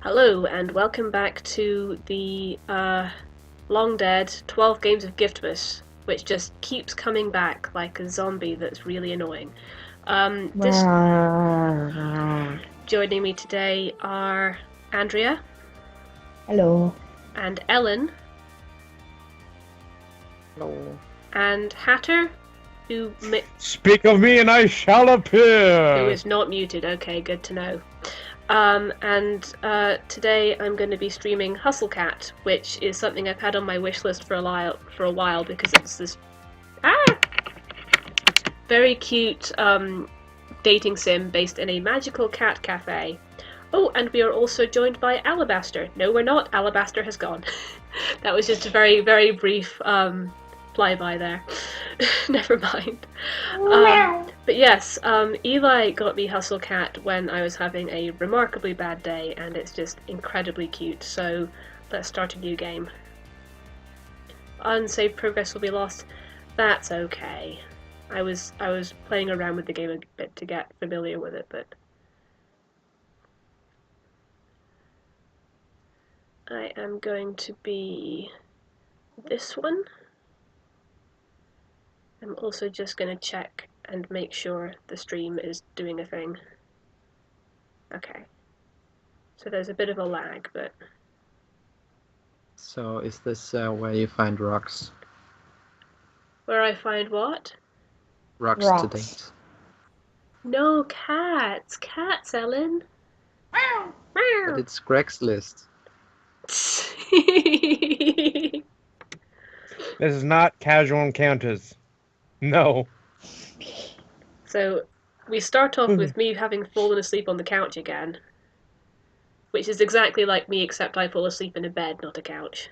Hello, and welcome back to the long dead 12 games of Giftmas, which just keeps coming back like a zombie that's really annoying. This Joining me today are Andrea Hello. and Ellen Hello. and Hatter, who Speak of me and I shall appear! is not muted. Okay, good to know. Today I'm going to be streaming Hustle Cat, which is something I've had on my wish list for a while because it's this very cute dating sim based in a magical cat cafe. Oh, and we are also joined by Alabaster. No, we're not. Alabaster has gone. That was just a very, very brief flyby there. Never mind. But yes, Eli got me Hustle Cat when I was having a remarkably bad day, and it's just incredibly cute. So let's start a new game. Unsaved progress will be lost. That's okay. I was playing around with the game a bit to get familiar with it, but I am going to be this one. I'm also just going to check and make sure the stream is doing a thing. Okay. So there's a bit of a lag, but... So, is this where you find rocks? Where I find what? Rocks to date. No, cats! Cats, Ellen! But it's Craigslist. This is not casual encounters. No. So, we start off with me having fallen asleep on the couch again. Which is exactly like me, except I fall asleep in a bed, not a couch.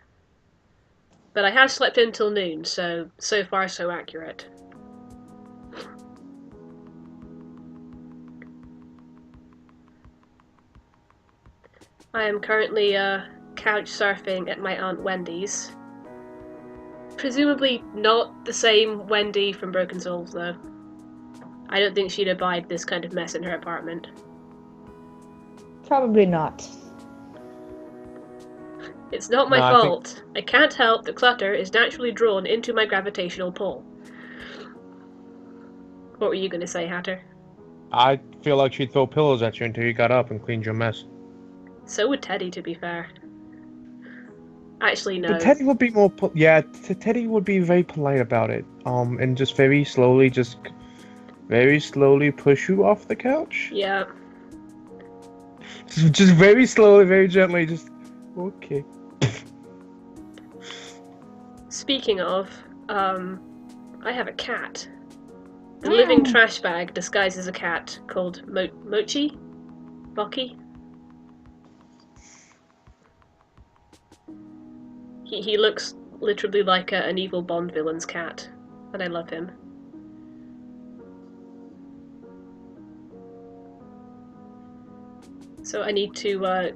But I have slept until noon, so far so accurate. I am currently couch surfing at my Aunt Wendy's. Presumably not the same Wendy from Broken Souls, though. I don't think she'd abide this kind of mess in her apartment. Probably not. It's not my fault. I can't help the clutter is naturally drawn into my gravitational pull. What were you going to say, Hatter? I feel like she'd throw pillows at you until you got up and cleaned your mess. So would Teddy, to be fair. Actually, no. But Teddy would be more... Teddy would be very polite about it. And just very slowly push you off the couch. Yeah. Just very slowly, very gently, just... Okay. Speaking of, I have a cat. The living trash bag disguised as a cat called Mochi? He looks literally like an evil Bond villain's cat, and I love him. So I need to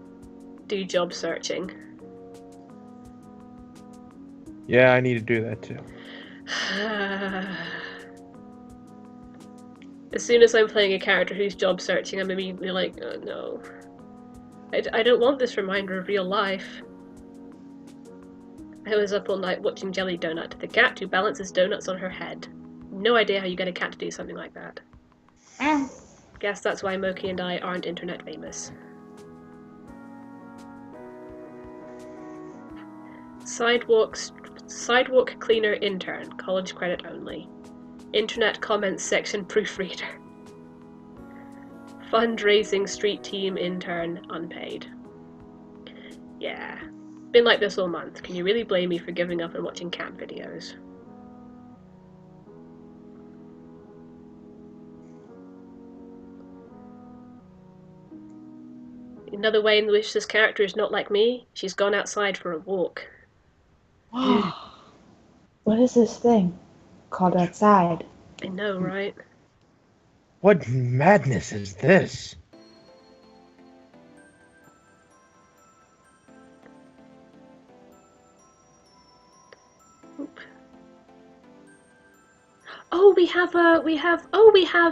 do job searching. Yeah, I need to do that too. As soon as I'm playing a character who's job searching, I'm immediately like, oh no. I don't want this reminder of real life. I was up all night watching Jelly Donut, the cat who balances donuts on her head. No idea how you get a cat to do something like that. Guess that's why Moki and I aren't internet famous. Sidewalk cleaner intern, college credit only. Internet comments section proofreader. Fundraising street team intern, unpaid. Yeah. Been like this all month. Can you really blame me for giving up and watching cat videos? Another way in which this character is not like me, she's gone outside for a walk. What is this thing called outside? I know, right? What madness is this? Oop. Oh, we have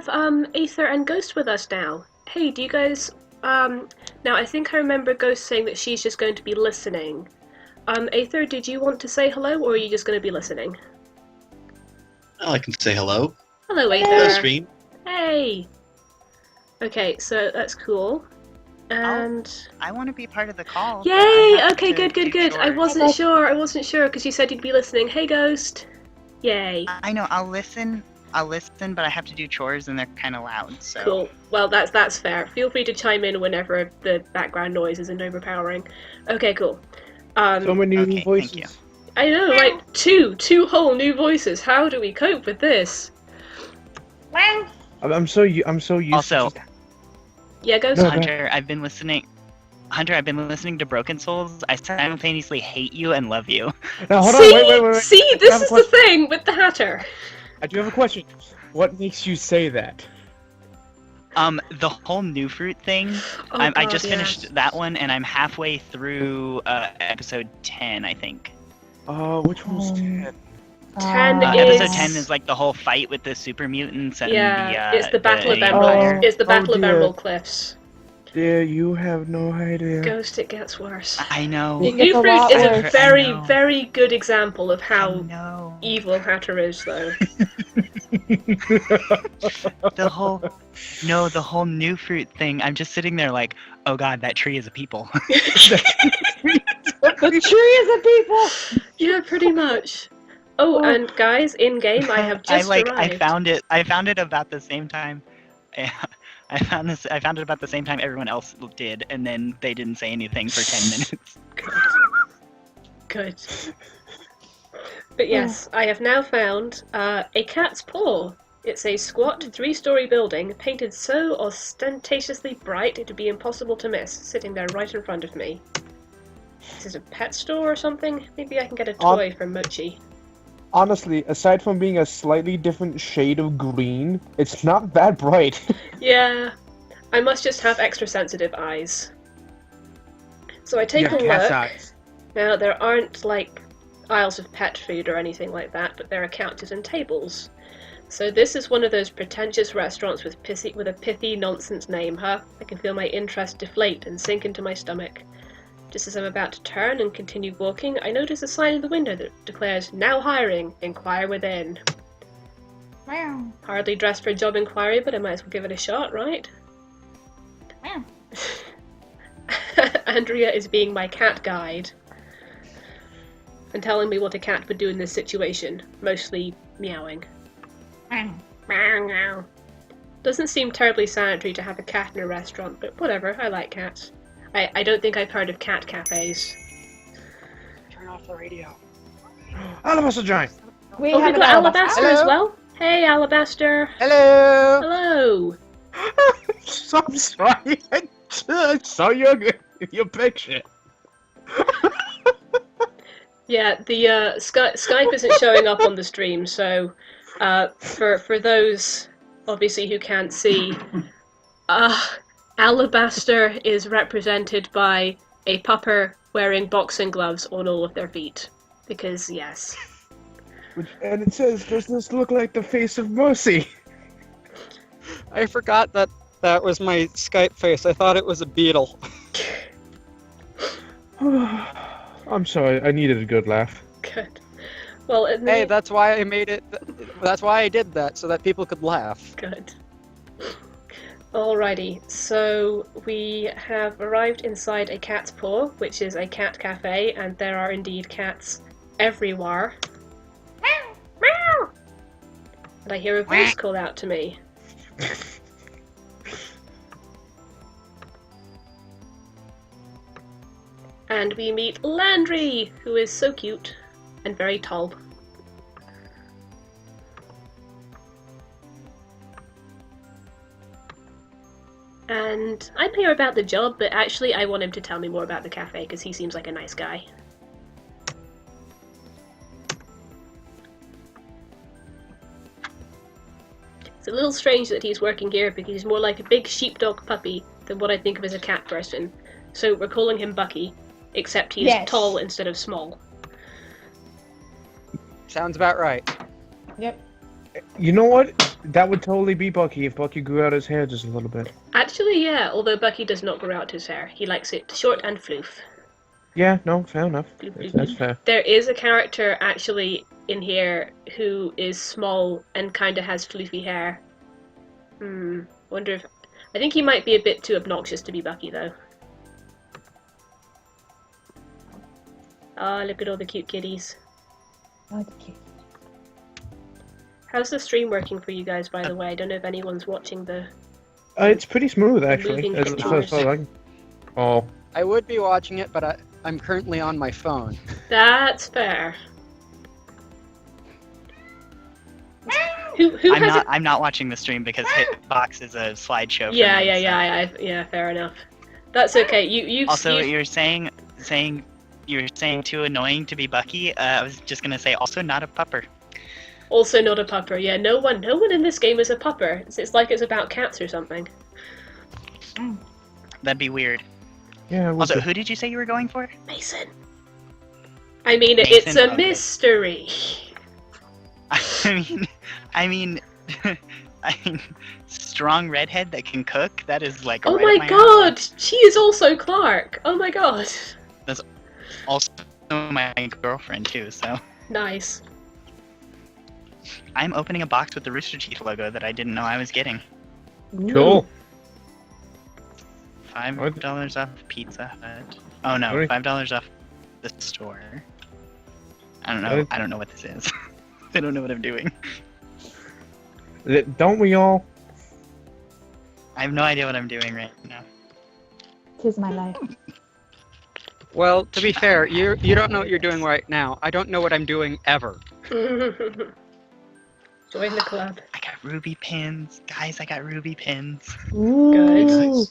Aethir and Ghost with us now. Hey, do you guys Now I think I remember Ghost saying that she's just going to be listening. Aethir, did you want to say hello, or are you just going to be listening? Well, I can say hello. Hello, Aethir. Hello, stream. Hey! Okay, so that's cool. And... I want to be part of the call. Yay! Okay, good. I Chores. wasn't sure, because you said you'd be listening. Hey, Ghost! Yay. I know, I'll listen, but I have to do chores and they're kind of loud, so... Cool. Well, that's fair. Feel free to chime in whenever the background noise isn't overpowering. Okay, cool. So many new okay, voices. thank you. I know, right? Two whole new voices. How do we cope with this? I'm so used Also, to... Yeah, Ghost? No, Hunter, I've been listening to Broken Souls. I simultaneously hate you and love you. Now, hold See? on, wait. See, I this have a is the question. thing with the Hatter. I do have a question. What makes you say that? The whole new fruit thing, Oh, I God, just yes. finished that one, and I'm halfway through episode 10, I think. Which one's 10? 10 Episode is- 10 is like the whole fight with the super mutants and Yeah, the it's the Battle of Empire. Emerald. It's the Battle of dear. Emerald Cliffs. Dear, you have no idea. Ghost, it gets worse. I know. It New gets a Fruit lot is a worse. very, I know. very good example of I how know. evil Hatter is, though. The whole new fruit thing. I'm just sitting there like, oh god, that tree is a people. The tree is a people! Yeah, pretty much. Oh, and guys, in game, I have just arrived. I found it about the same time. I found it about the same time everyone else did, and then they didn't say anything for 10 minutes. Good. But yes, I have now found a cat's paw. It's a squat, 3-story building, painted so ostentatiously bright it would be impossible to miss, sitting there right in front of me. Is it a pet store or something? Maybe I can get a toy from Mochi. Honestly, aside from being a slightly different shade of green, it's not that bright. Yeah, I must just have extra sensitive eyes. So I take a look. eyes. Now, there aren't, like, aisles of pet food or anything like that, but there are couches and tables. So this is one of those pretentious restaurants with a pithy nonsense name, huh? I can feel my interest deflate and sink into my stomach. Just as I'm about to turn and continue walking, I notice a sign in the window that declares, "Now hiring, inquire within." Wow. Hardly dressed for a job inquiry, but I might as well give it a shot, right? Wow. Andrea is being my cat guide and telling me what a cat would do in this situation, mostly meowing. Meow, meow. Doesn't seem terribly sanitary to have a cat in a restaurant, but whatever, I like cats. I don't think I've heard of cat cafes. Turn off the radio. Alabaster Giant! We Oh, have we've an got Alabaster. Alabaster as well? Hey, Alabaster! Hello! Hello! I'm sorry. I saw your picture. Yeah, the Skype isn't showing up on the stream, so for those obviously who can't see, Alabaster is represented by a pupper wearing boxing gloves on all of their feet. Because, yes. And it says, "Does this look like the face of mercy?" I forgot that was my Skype face. I thought it was a beetle. I'm sorry. I needed a good laugh. Good. Well, Hey, that's why I made it. That's why I did that, so that people could laugh. Good. Alrighty, so we have arrived inside a cat's paw, which is a cat cafe, and there are indeed cats everywhere. Meow! Meow! And I hear a voice call out to me. And we meet Landry, who is so cute and very tall. And I'm here about the job, but actually I want him to tell me more about the cafe, because he seems like a nice guy. It's a little strange that he's working here, because he's more like a big sheepdog puppy than what I think of as a cat person. So we're calling him Bucky, except he's tall instead of small. Sounds about right. Yep. You know what? That would totally be Bucky if Bucky grew out his hair just a little bit. Actually, yeah, although Bucky does not grow out his hair. He likes it short and floof. Yeah, no, fair enough. Bloop, bloop, That's bloop. fair. There is a character actually in here who is small and kind of has floofy hair. Wonder if... I think he might be a bit too obnoxious to be Bucky, though. Ah, look at all the cute kitties. Oh, cute. How's the stream working for you guys, by the way? I don't know if anyone's watching the... It's pretty smooth, actually. Moving As pictures. far as I can... Oh. I would be watching it, but I'm currently on my phone. That's fair. Who has I'm not watching the stream because Hitbox is a slideshow. For Yeah, me, yeah, so. yeah. Fair enough. That's okay. You've Also, you've- you're saying too annoying to be Bucky. I was just gonna say also not a pupper. also not a pupper. Yeah, no one in this game is a pupper. It's like it's about cats or something. That'd be weird. Yeah, Also, who did you say you were going for? Mason. I mean, Mason, it's a okay. mystery. I mean, strong redhead that can cook. That is like. Oh right my up alley. god, she is also Clark. Oh my god. Also, my girlfriend too. So Nice. I'm opening a box with the Rooster Teeth logo that I didn't know I was getting. Cool. $5 off Pizza Hut. Oh no, Sorry. $5 off the store. I don't know. What? I don't know what this is. I don't know what I'm doing. Don't we all? I have no idea what I'm doing right now. 'Tis my life. Well, to be fair, you don't know what you're doing right now. I don't know what I'm doing ever. Join the club. I got ruby pins, guys. I got ruby pins. Ooh. Good.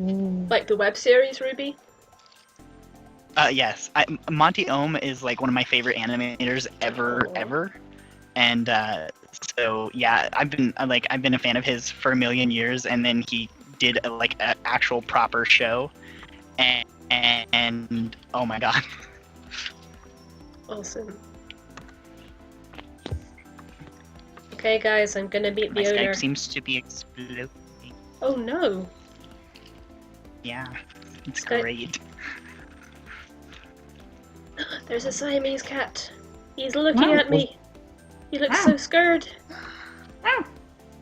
Ooh. Like the web series Ruby? Yes. Monty Ohm is like one of my favorite animators ever. And so yeah, I've been a fan of his for a million years, and then he did an actual proper show, and oh my god. Awesome. Okay guys, I'm gonna meet My the owner. Skype seems to be exploding. Oh no. Yeah, it's Skype- great. There's a Siamese cat. He's looking Wow. at me. He looks so scared.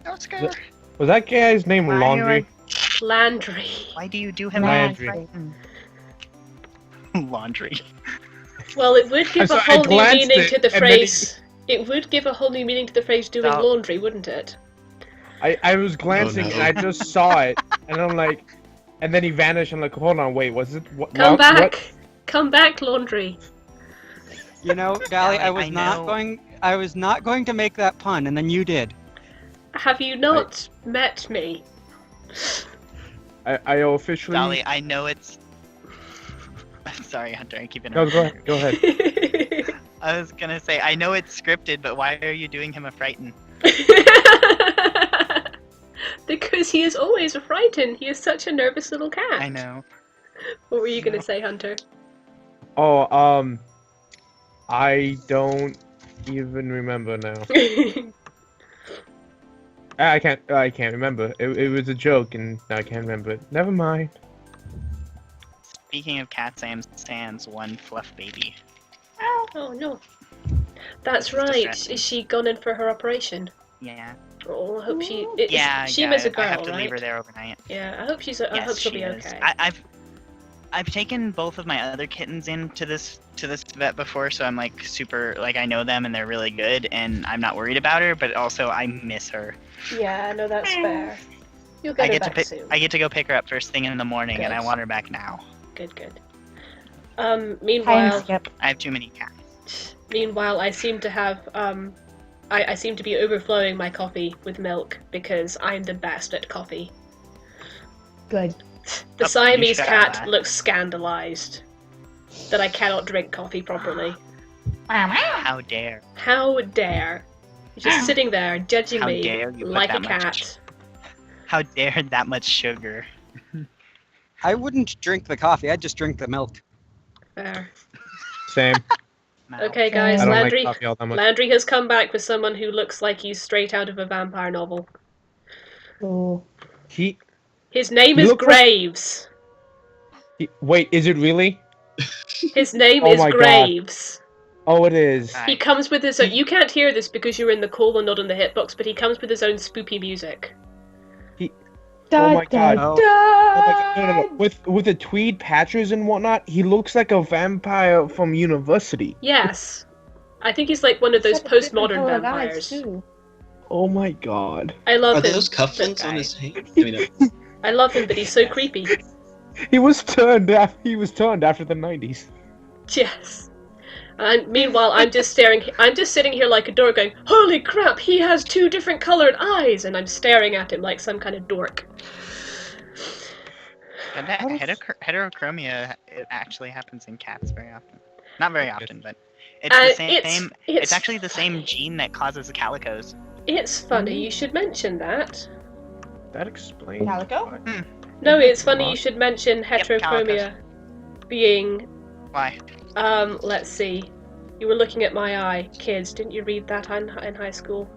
No scared. Was that guy's name Why Laundry? Landry. Why do you do him Landry. Laundry? Well, it would give I'm a sorry, I whole new glanced meaning it, to the and then phrase. It would give a whole new meaning to the phrase doing No. laundry, wouldn't it? I was glancing no. and I just saw it, and I'm like, and then he vanished. I'm like, hold on, wait, was it? What, Come what- back! what? Come back, laundry. You know, Dally, I was I not know. going. I was not going to make that pun, and then you did. Have you not met me? I officially. Dolly, I know it's. Sorry, Hunter. I keep No, interrupting. go ahead. Go ahead. I was gonna say I know it's scripted, but why are you doing him a frighten? Because he is always frightened. He is such a nervous little cat. I know. What were you gonna say, Hunter? Oh, I don't even remember now. I can't remember. It was a joke, and I can't remember it. Never mind. Speaking of cat Sam's one fluff baby. Oh no. That's It's right. distressing. Is she gone in for her operation? Yeah. Oh, I hope she. She yeah. was a girl, I have to right? leave her there overnight. Yeah, I hope she's. I Yes, hope she'll she be is. okay. I've taken both of my other kittens into this vet before, so I'm like super I know them and they're really good, and I'm not worried about her. But also I miss her. Yeah, no, that's fair. You'll I get her get to back soon. I get to go pick her up first thing in the morning, and I Good. want her back now. Good. Time Meanwhile, skip. I have too many cats. I seem to have I seem to be overflowing my coffee with milk because I'm the best at coffee. Good. The Oh, Siamese you shall cat not. looks scandalized that I cannot drink coffee properly. How dare? How dare! He's just sitting there judging How me dare you put like a that much- cat. How dare that much sugar? I wouldn't drink the coffee. I'd just drink the milk. Fair. Same. mouth. Okay, guys, I don't like Landry. coffee all that much. Landry has come back with someone who looks like he's straight out of a vampire novel. Oh. He His name He is looks like- Graves. wait, is it really? His name Oh is my God. Graves. Oh, it is. He comes with his own. You can't hear this because you're in the call and not in the hitbox, but he comes with his own spoopy music. Da, Oh my God. da, Oh. da. Oh my God, no. With the tweed patches and whatnot, he looks like a vampire from university. Yes. I think he's like one of those Such a different postmodern colored eyes, vampires. too. Oh my God. I love Are him. those that cufflinks on guy. his hand? I mean, I love him, but he's so creepy. He was turned after the 90s. Yes. And meanwhile, I'm just sitting here like a dork going, holy crap, he has 2 different colored eyes! And I'm staring at him like some kind of dork. And that heterochromia, it actually happens in cats very often. Not very often, but it's the same. It's actually the same gene that causes the calicos. It's funny you should mention that. That explains. Calico? No, it's funny you should mention heterochromia being... Why? Let's see. You were looking at my eye. Kids, didn't you read that in high school?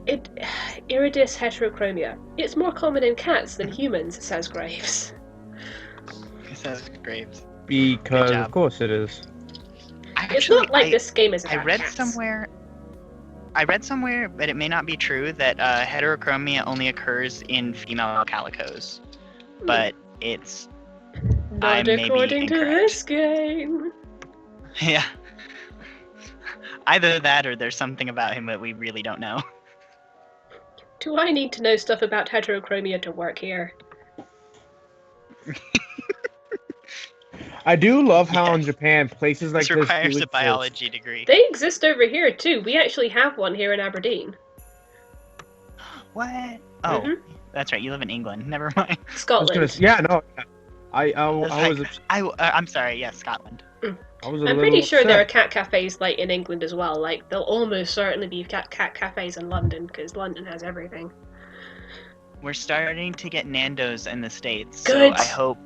Iridis heterochromia. It's more common in cats than humans, says Graves. It says Graves. Because Good job. of course it is. It's Actually, not like this game is about I read cats. I read somewhere, but it may not be true, that heterochromia only occurs in female calicos. But it's... I Not may be according to incorrect. this game. Yeah. Either that or there's something about him that we really don't know. Do I need to know stuff about heterochromia to work here? I do love how in Japan places like This this requires do a exist. biology degree. They exist over here too. We actually have one here in Aberdeen. What? Oh, Mhm. that's right. You live in England. Never mind. I was Scotland. gonna, yeah, no, I That's was I'm sorry. Yes, Scotland. I'm pretty sure there are cat cafes like in England as well. Like there'll almost certainly be cat cafes in London because London has everything. We're starting to get Nando's in the States, Good. so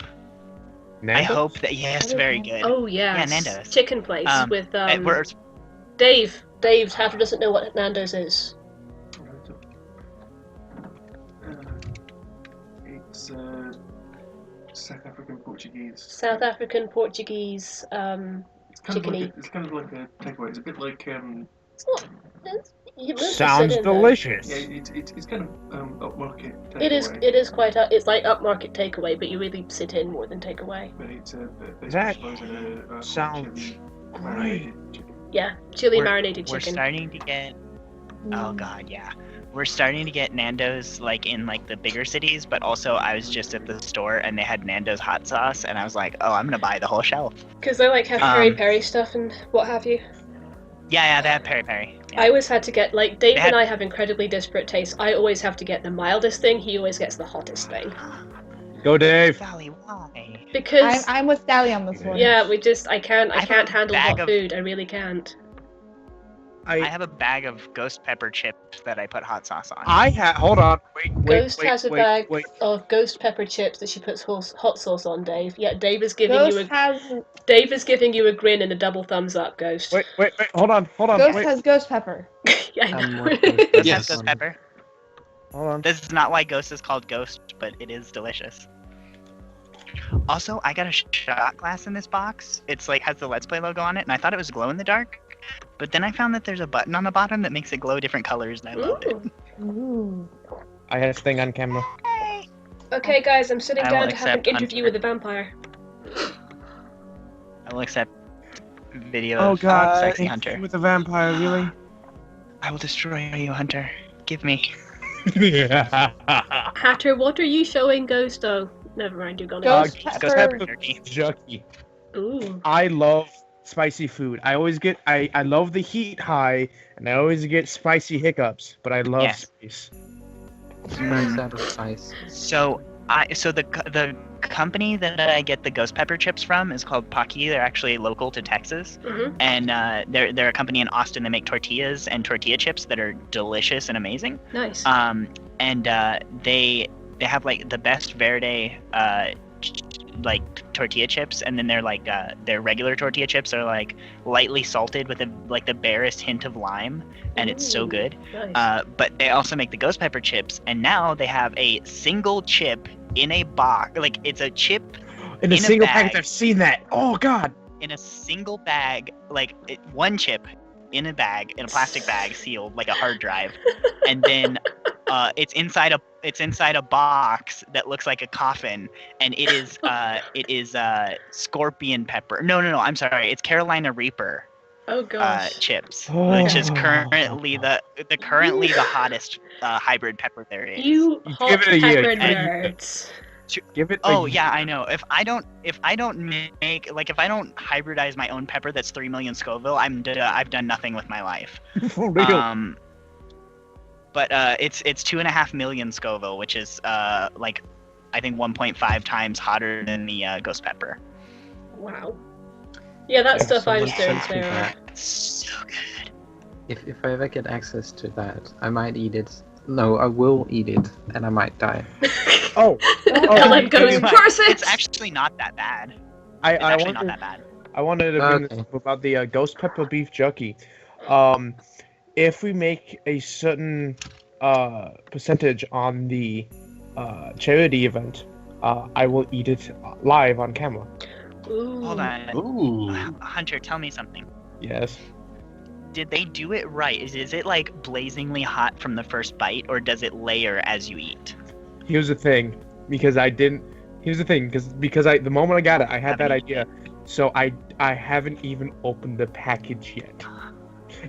I hope that yes, very good. Oh yeah, Nando's. chicken place with And we're Dave. Dave Hatter doesn't know what Nando's is. It's South African Portuguese. South African Portuguese It's kind of chicken. like it's kind of like a takeaway. It's a bit like It's not. You must Sounds sit in there. delicious. yeah, it's kind of upmarket takeaway. It is quite it's like upmarket takeaway, but you really sit in more than takeaway. But it's they That specialise in a sounds chili great. marinated chicken. Yeah, chili We're- marinated we're chicken. starting to get. Oh god, yeah. We're starting to get Nando's like in like the bigger cities, but also I was just at the store and they had Nando's hot sauce, and I was like, oh, I'm gonna buy the whole shelf. Because they like have peri stuff and what have you. Yeah, they have peri peri. Yeah. I always had to get like Dave They had- and I have incredibly disparate tastes. I always have to get the mildest thing. He always gets the hottest thing. Go, Dave. Sally, why? Because I'm with Sally on this one. yeah, I can't I have can't a handle bag hot of- food. I really can't. I have a bag of ghost pepper chips that I put hot sauce on. Hold on. Wait, Ghost wait, has a wait, bag wait. of ghost pepper chips that she puts hot sauce on. Dave. Yeah, Dave is giving Ghost you a has Dave is giving you a grin and a double thumbs up. Ghost. Wait, hold on, Ghost wait, has ghost pepper. Yeah, I I'm know. working with that Yes. Ghost one. pepper. hold on. This is not why Ghost is called Ghost, but it is delicious. Also, I got a shot glass in this box. It's like has the Let's Play logo on it, and I thought it was glow in the dark. But then I found that there's a button on the bottom that makes it glow different colors, and I loved it. Ooh. Ooh. I had a thing on camera. Hey. Okay, guys, I'm sitting I will down to have an accept interview Hunter. with a vampire. I will accept video Oh of god, Sexy Hunter. with a vampire, really? I will destroy you, Hunter. Give me. Hatter, what are you showing Ghost? Oh, never mind, you're gonna. Ghost Ghost pepper. pepper jerky. Jucky. Ooh. I love spicy food. I always get I love the heat high, and I always get spicy hiccups. But I love Yes. spice. It's nice out of spice. So the company that I get the ghost pepper chips from is called Pocky. They're actually local to Texas, Mhm. and they're a company in Austin that make tortillas and tortilla chips that are delicious and amazing. Nice. And they have like the best verde tortilla chips, and then their regular tortilla chips are like lightly salted with the barest hint of lime, and it's so Ooh, good. Nice. But they also make the ghost pepper chips, and now they have a single chip in a box. Like it's a chip In a in a single bag. package, I've seen that. Oh God. in a single bag, one chip in a bag, in a plastic bag, sealed like a hard drive, and then it's inside a box that looks like a coffin, and it is scorpion pepper. No, I'm sorry, it's Carolina Reaper Oh gosh. chips, Oh. which is currently the hottest hybrid pepper there is. You You hot give it a year. pepper And- nerds. Give it. Oh yeah, I know. If I don't hybridize my own pepper that's 3 million Scoville, I've done nothing with my life. For real. But it's 2.5 million Scoville, which is I think 1.5 times hotter than the ghost pepper. Wow. Yeah, that If stuff I'm someone steering sends me clear of. that, It's so good. if I ever get access to that, I might eat it. No, I will eat it, and I might die. Oh. Ellen goes, You might- curse it! It's actually not that bad. I It's actually not wonder. that bad. I wanted to bring this Okay. up about the ghost pepper beef jerky. If we make a certain percentage on the charity event, I will eat it live on camera. Ooh. Hold on. Ooh. Hunter, tell me something. Yes. Did they do it right? Is it like blazingly hot from the first bite, or does it layer as you eat? Here's the thing, because I didn't. Here's the thing, because the moment I got it, I had that Haven't idea. So I haven't even opened the package yet.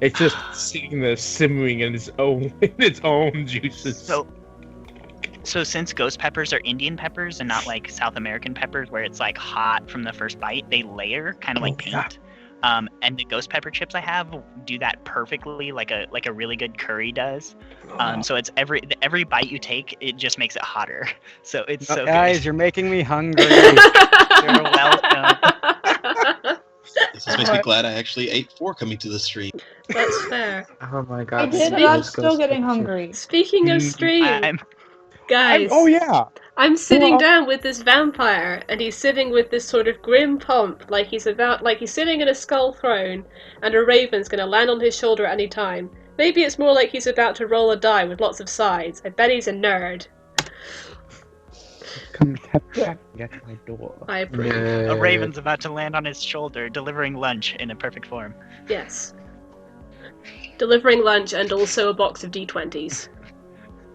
It's just sitting there simmering in its own juices. So since ghost peppers are Indian peppers and not like South American peppers where it's like hot from the first bite, they layer kind of like Oh, yeah. paint. And the ghost pepper chips I have do that perfectly, like a really good curry does. So it's every bite you take, it just makes it hotter. So it's so Guys, good. you're making me hungry. You're welcome. This makes me glad I actually ate 4 coming to the stream. That's fair. Oh my I god. did, this but I'm is still ghost getting pepper chip. hungry. Speaking of stream, guys, Oh yeah. I'm sitting Well- down with this vampire, and he's sitting with this sort of grim pomp, like he's sitting in a skull throne, and a raven's gonna land on his shoulder any time. Maybe it's more like he's about to roll a die with lots of sides. I bet he's a nerd. Come tap at my door. I approve. A raven's about to land on his shoulder, delivering lunch in a perfect form. Yes. Delivering lunch and also a box of D20s.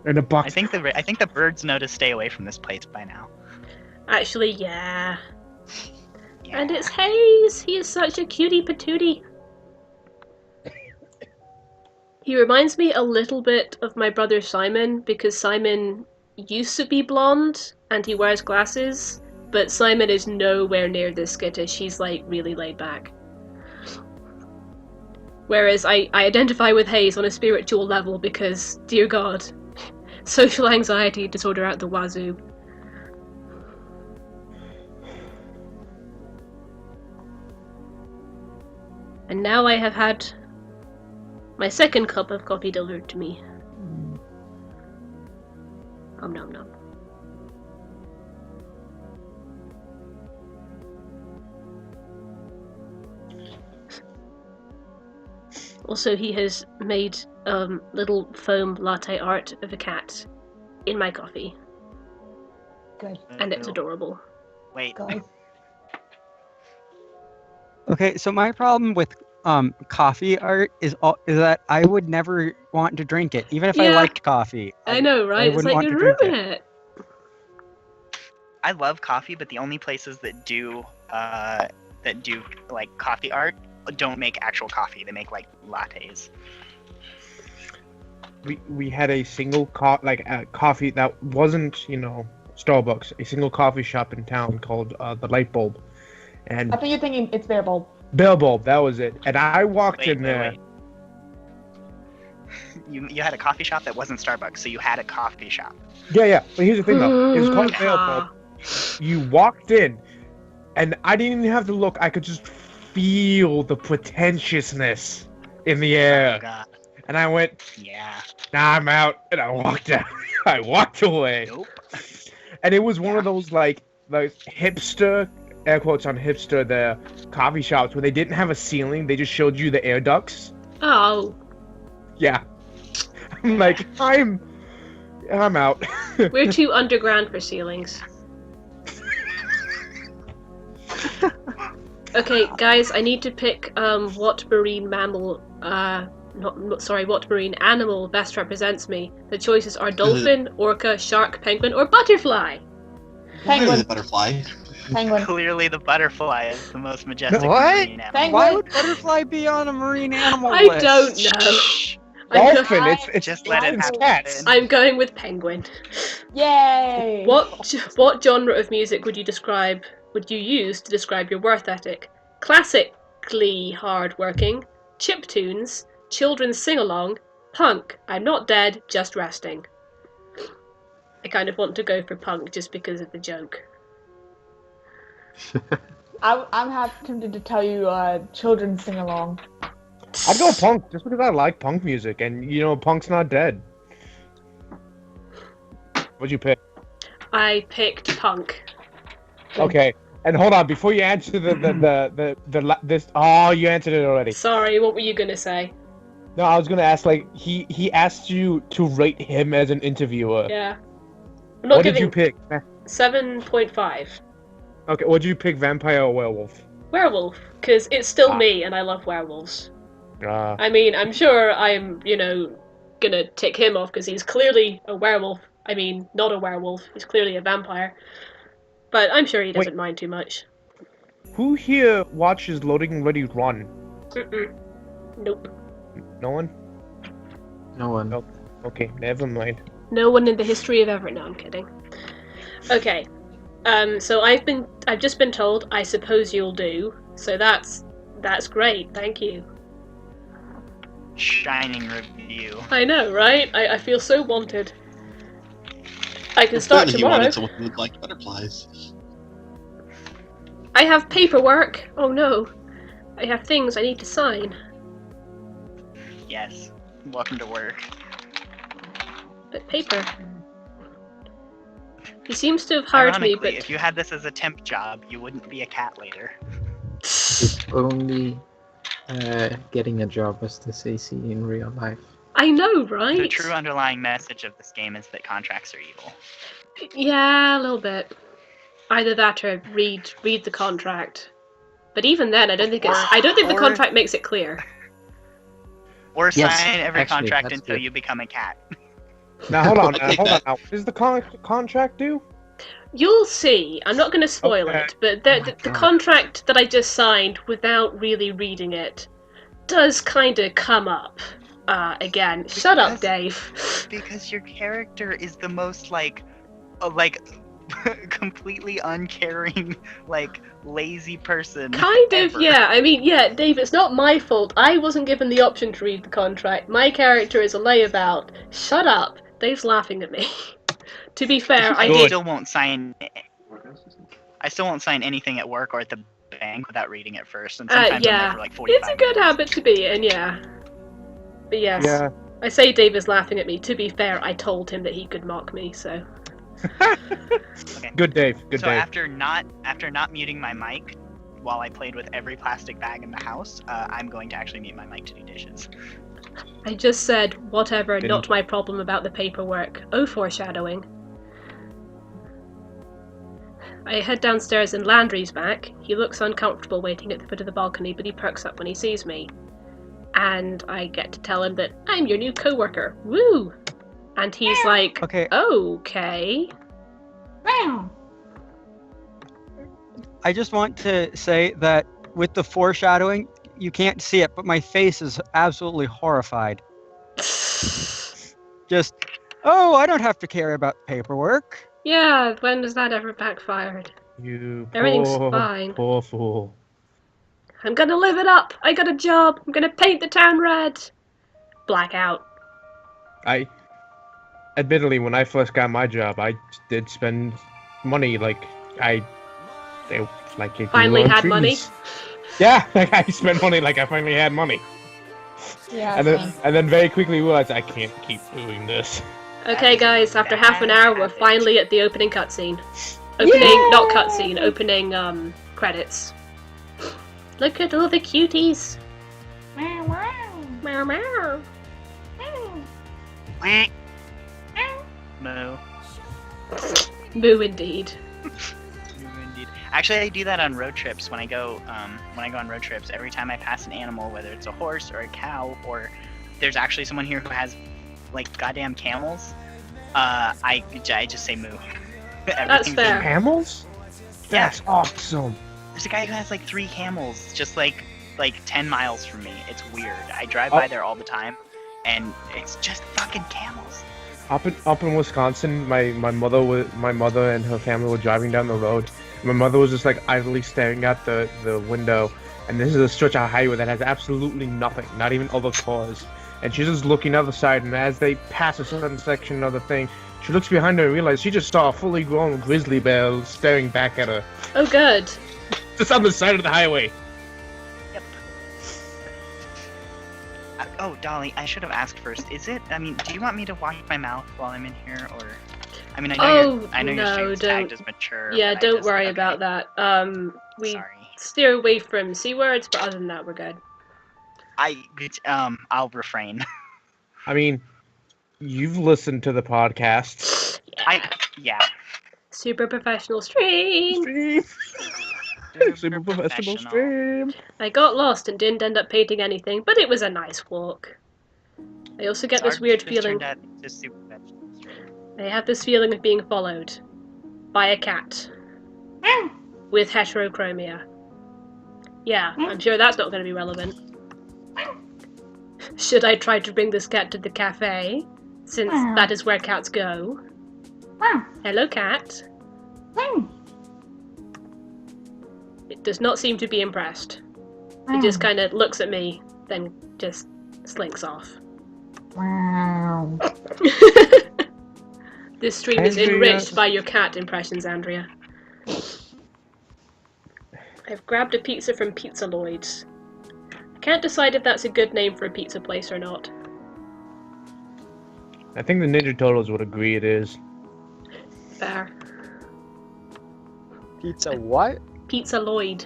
In a box. I think the birds know to stay away from this place by now. Actually, yeah. Yeah. And it's Hayes! He is such a cutie patootie. He reminds me a little bit of my brother Simon, because Simon used to be blonde and he wears glasses, but Simon is nowhere near this skittish. He's like really laid back. Whereas I identify with Hayes on a spiritual level because, dear God, social anxiety disorder out the wazoo. And now I have had my second cup of coffee delivered to me. Nom nom nom. Also, he has made little foam latte art of a cat in my coffee, Good, and it's adorable. Wait, good. Okay, so my problem with coffee art is that I would never want to drink it, even if I Yeah. liked coffee. I know, right? It's wouldn't like want you to drink ruin it. I love coffee, but the only places that do like coffee art don't make actual coffee. They make like lattes. We had a single coffee that wasn't Starbucks, a single coffee shop in town called the Light Bulb, and I think you're thinking it's Bear Bulb. Bell Bulb, that was it. And I walked Wait, in there. wait. You had a coffee shop that wasn't Starbucks, so you had a coffee shop. Yeah. But here's the thing though, it was called Bell Bulb. Ah. You walked in, and I didn't even have to look. I could just feel the pretentiousness in the Oh air, god. and I went, Yeah. "Nah, I'm out," and I walked out. I walked away. Nope. And it was one of those like like hipster, air quotes on hipster, the coffee shops where they didn't have a ceiling, they just showed you the air ducts. Oh, Yeah. I'm like, I'm out. we're too underground for ceilings. Okay, guys, I need to pick what marine mammal, what marine animal best represents me. The choices are dolphin, orca, shark, penguin, or butterfly. Clearly Penguin. the butterfly. Penguin. Clearly, the butterfly is the most majestic What? marine animal. Penguin. Why would butterfly be on a marine animal I list? don't know. I'm, go- Dolphin, it's Just let it happen. cats. I'm going with penguin. Yay! What genre of music would you use to describe your work ethic? Classically hard-working, chiptunes, children's sing-along, punk, I'm not dead, just resting. I kind of want to go for punk just because of the joke. I'm half tempted to tell you children sing along. I'd go punk just because I like punk music, and you know, punk's not dead. What'd you pick? I picked punk. Okay, and hold on before you answer this. Oh, you answered it already. Sorry, what were you gonna say? No, I was gonna ask, like, he asked you to rate him as an interviewer. Yeah. I'm not What did giving you pick? 7.5. Okay, what did you pick, vampire or werewolf? Werewolf, because it's still me and I love werewolves. I mean, I'm sure I'm, gonna tick him off because he's clearly a werewolf. I mean, not a werewolf, he's clearly a vampire. But I'm sure he doesn't mind too much. Who here watches Loading Ready Run? Mm-mm. Nope. No one? No one. Nope. Okay, never mind. No one in the history of ever. No, I'm kidding. Okay. So I've just been told, I suppose you'll do. So that's great, thank you. Shining review. I know, right? I feel so wanted. I can start Clearly tomorrow. You wanted someone who would like butterflies. I have paperwork. Oh no. I have things I need to sign. Yes. Welcome to work. But paper. He seems to have hired me, Ironically, but if you had this as a temp job, you wouldn't be a cat later. If only getting a job was this easy in real life. I know, right? The true underlying message of this game is that contracts are evil. Yeah, a little bit. Either that or read the contract. But even then, I don't think the contract makes it clear. Or Yes, sign every actually, contract that's until good. you become a cat. Now hold on, I'll take hold on. that. Now, what does the contract do? You'll see. I'm not going to spoil Okay. it, but Oh my the God. contract that I just signed without really reading it does kind of come up again. Shut up, Dave. Because your character is the most completely uncaring, lazy person. Kind of, ever. yeah. I mean, yeah, Dave, it's not my fault. I wasn't given the option to read the contract. My character is a layabout. Shut up. Dave's laughing at me. To be fair, I I did. still won't sign. I still won't sign anything at work or at the bank without reading it first, and sometimes I'm Yeah. there for like 45 It's a good minutes. habit to be in, yeah. But yes, Yeah. I say Dave is laughing at me. To be fair, I told him that he could mock me, so. Okay. Good Dave. Good So Dave. after not muting my mic while I played with every plastic bag in the house, I'm going to actually mute my mic to do dishes. I just said, whatever, Didn't- not my problem about the paperwork. Oh, foreshadowing. I head downstairs and Landry's back. He looks uncomfortable waiting at the foot of the balcony, but he perks up when he sees me. And I get to tell him that I'm your new co-worker. Woo! And he's like, Okay, okay. Meow. I just want to say that with the foreshadowing, you can't see it, but my face is absolutely horrified. Just, oh, I don't have to care about paperwork. Yeah, when has that ever backfired? You Everything's poor, fine. poor fool. I'm gonna live it up! I got a job! I'm gonna paint the town red! Blackout. Admittedly, when I first got my job, I did spend money it Finally grew on had money? trees. Yeah, I spent money like I finally had money. Yeah, And then very quickly realized I can't keep doing this. Okay guys, after half an hour we're finally at the opening cutscene. Opening, not cutscene, opening credits. Look at all the cuties. Meow meow. Meow meow. Moo. Moo indeed. Indeed. Actually, I do that on road trips when I go on road trips. Every time I pass an animal, whether it's a horse or a cow, or there's actually someone here who has like goddamn camels, I just say moo. That's fair. Camels? That's awesome. There's a guy who has like 3 camels, just like 10 miles from me. It's weird. I drive by there all the time, and it's just fucking camels. Up in Wisconsin, my mother and her family were driving down the road. My mother was just like idly staring out the window, and this is a stretch of highway that has absolutely nothing, not even other cars. And she's just looking out the side, and as they pass a certain section of the thing, she looks behind her and realizes she just saw a fully grown grizzly bear staring back at her. Oh, good. Just on the side of the highway. Yep. Oh, Dolly, I should have asked first. Do you want me to wash my mouth while I'm in here, or? I mean, I know your stream's tagged as mature. Yeah, don't worry about that. We steer away from C words, but other than that, we're good. I'll refrain. I mean, you've listened to the podcast. Yeah. Super professional stream. Super professional stream. I got lost and didn't end up painting anything, but it was a nice walk. I also get this weird feeling. I have this feeling of being followed by a cat with heterochromia. Yeah, I'm sure that's not going to be relevant. Should I try to bring this cat to the cafe, since that is where cats go? Hello, cat. It does not seem to be impressed. It just kind of looks at me, then just slinks off. This stream is enriched by your cat impressions, Andrea. I've grabbed a pizza from Pizza Lloyd's. I can't decide if that's a good name for a pizza place or not. I think the Ninja Turtles would agree it is. Fair. Pizza what? Pizza Lloyd.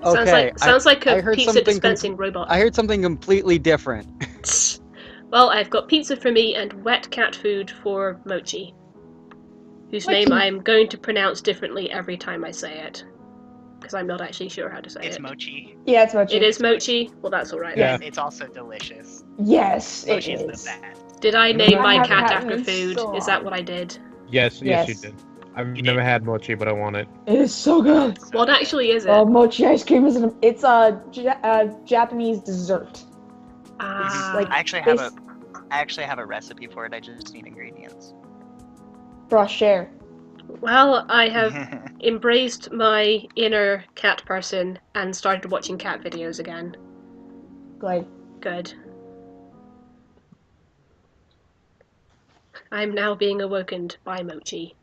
Okay, sounds like I a heard pizza something dispensing robot. I heard something completely different. Well, I've got pizza for me and wet cat food for Mochi, whose name I'm going to pronounce differently every time I say it, because I'm not actually sure how to say it. It's Mochi. Yeah, it's Mochi. It is Mochi? Well, that's alright. Yeah. It's also delicious. Yes, it Mochi's is. the best. Did I name my haven't cat had after it in food? so Is that what I did? Yes, you Yes. did. I've never had mochi, but I want it. It is so good. What actually is it? Mochi ice cream is it's a Japanese dessert. Ah, I actually have a recipe for it. I just need ingredients. Bro, share. well, I have embraced my inner cat person and started watching cat videos again. Like, Good. I'm now being awakened by Mochi.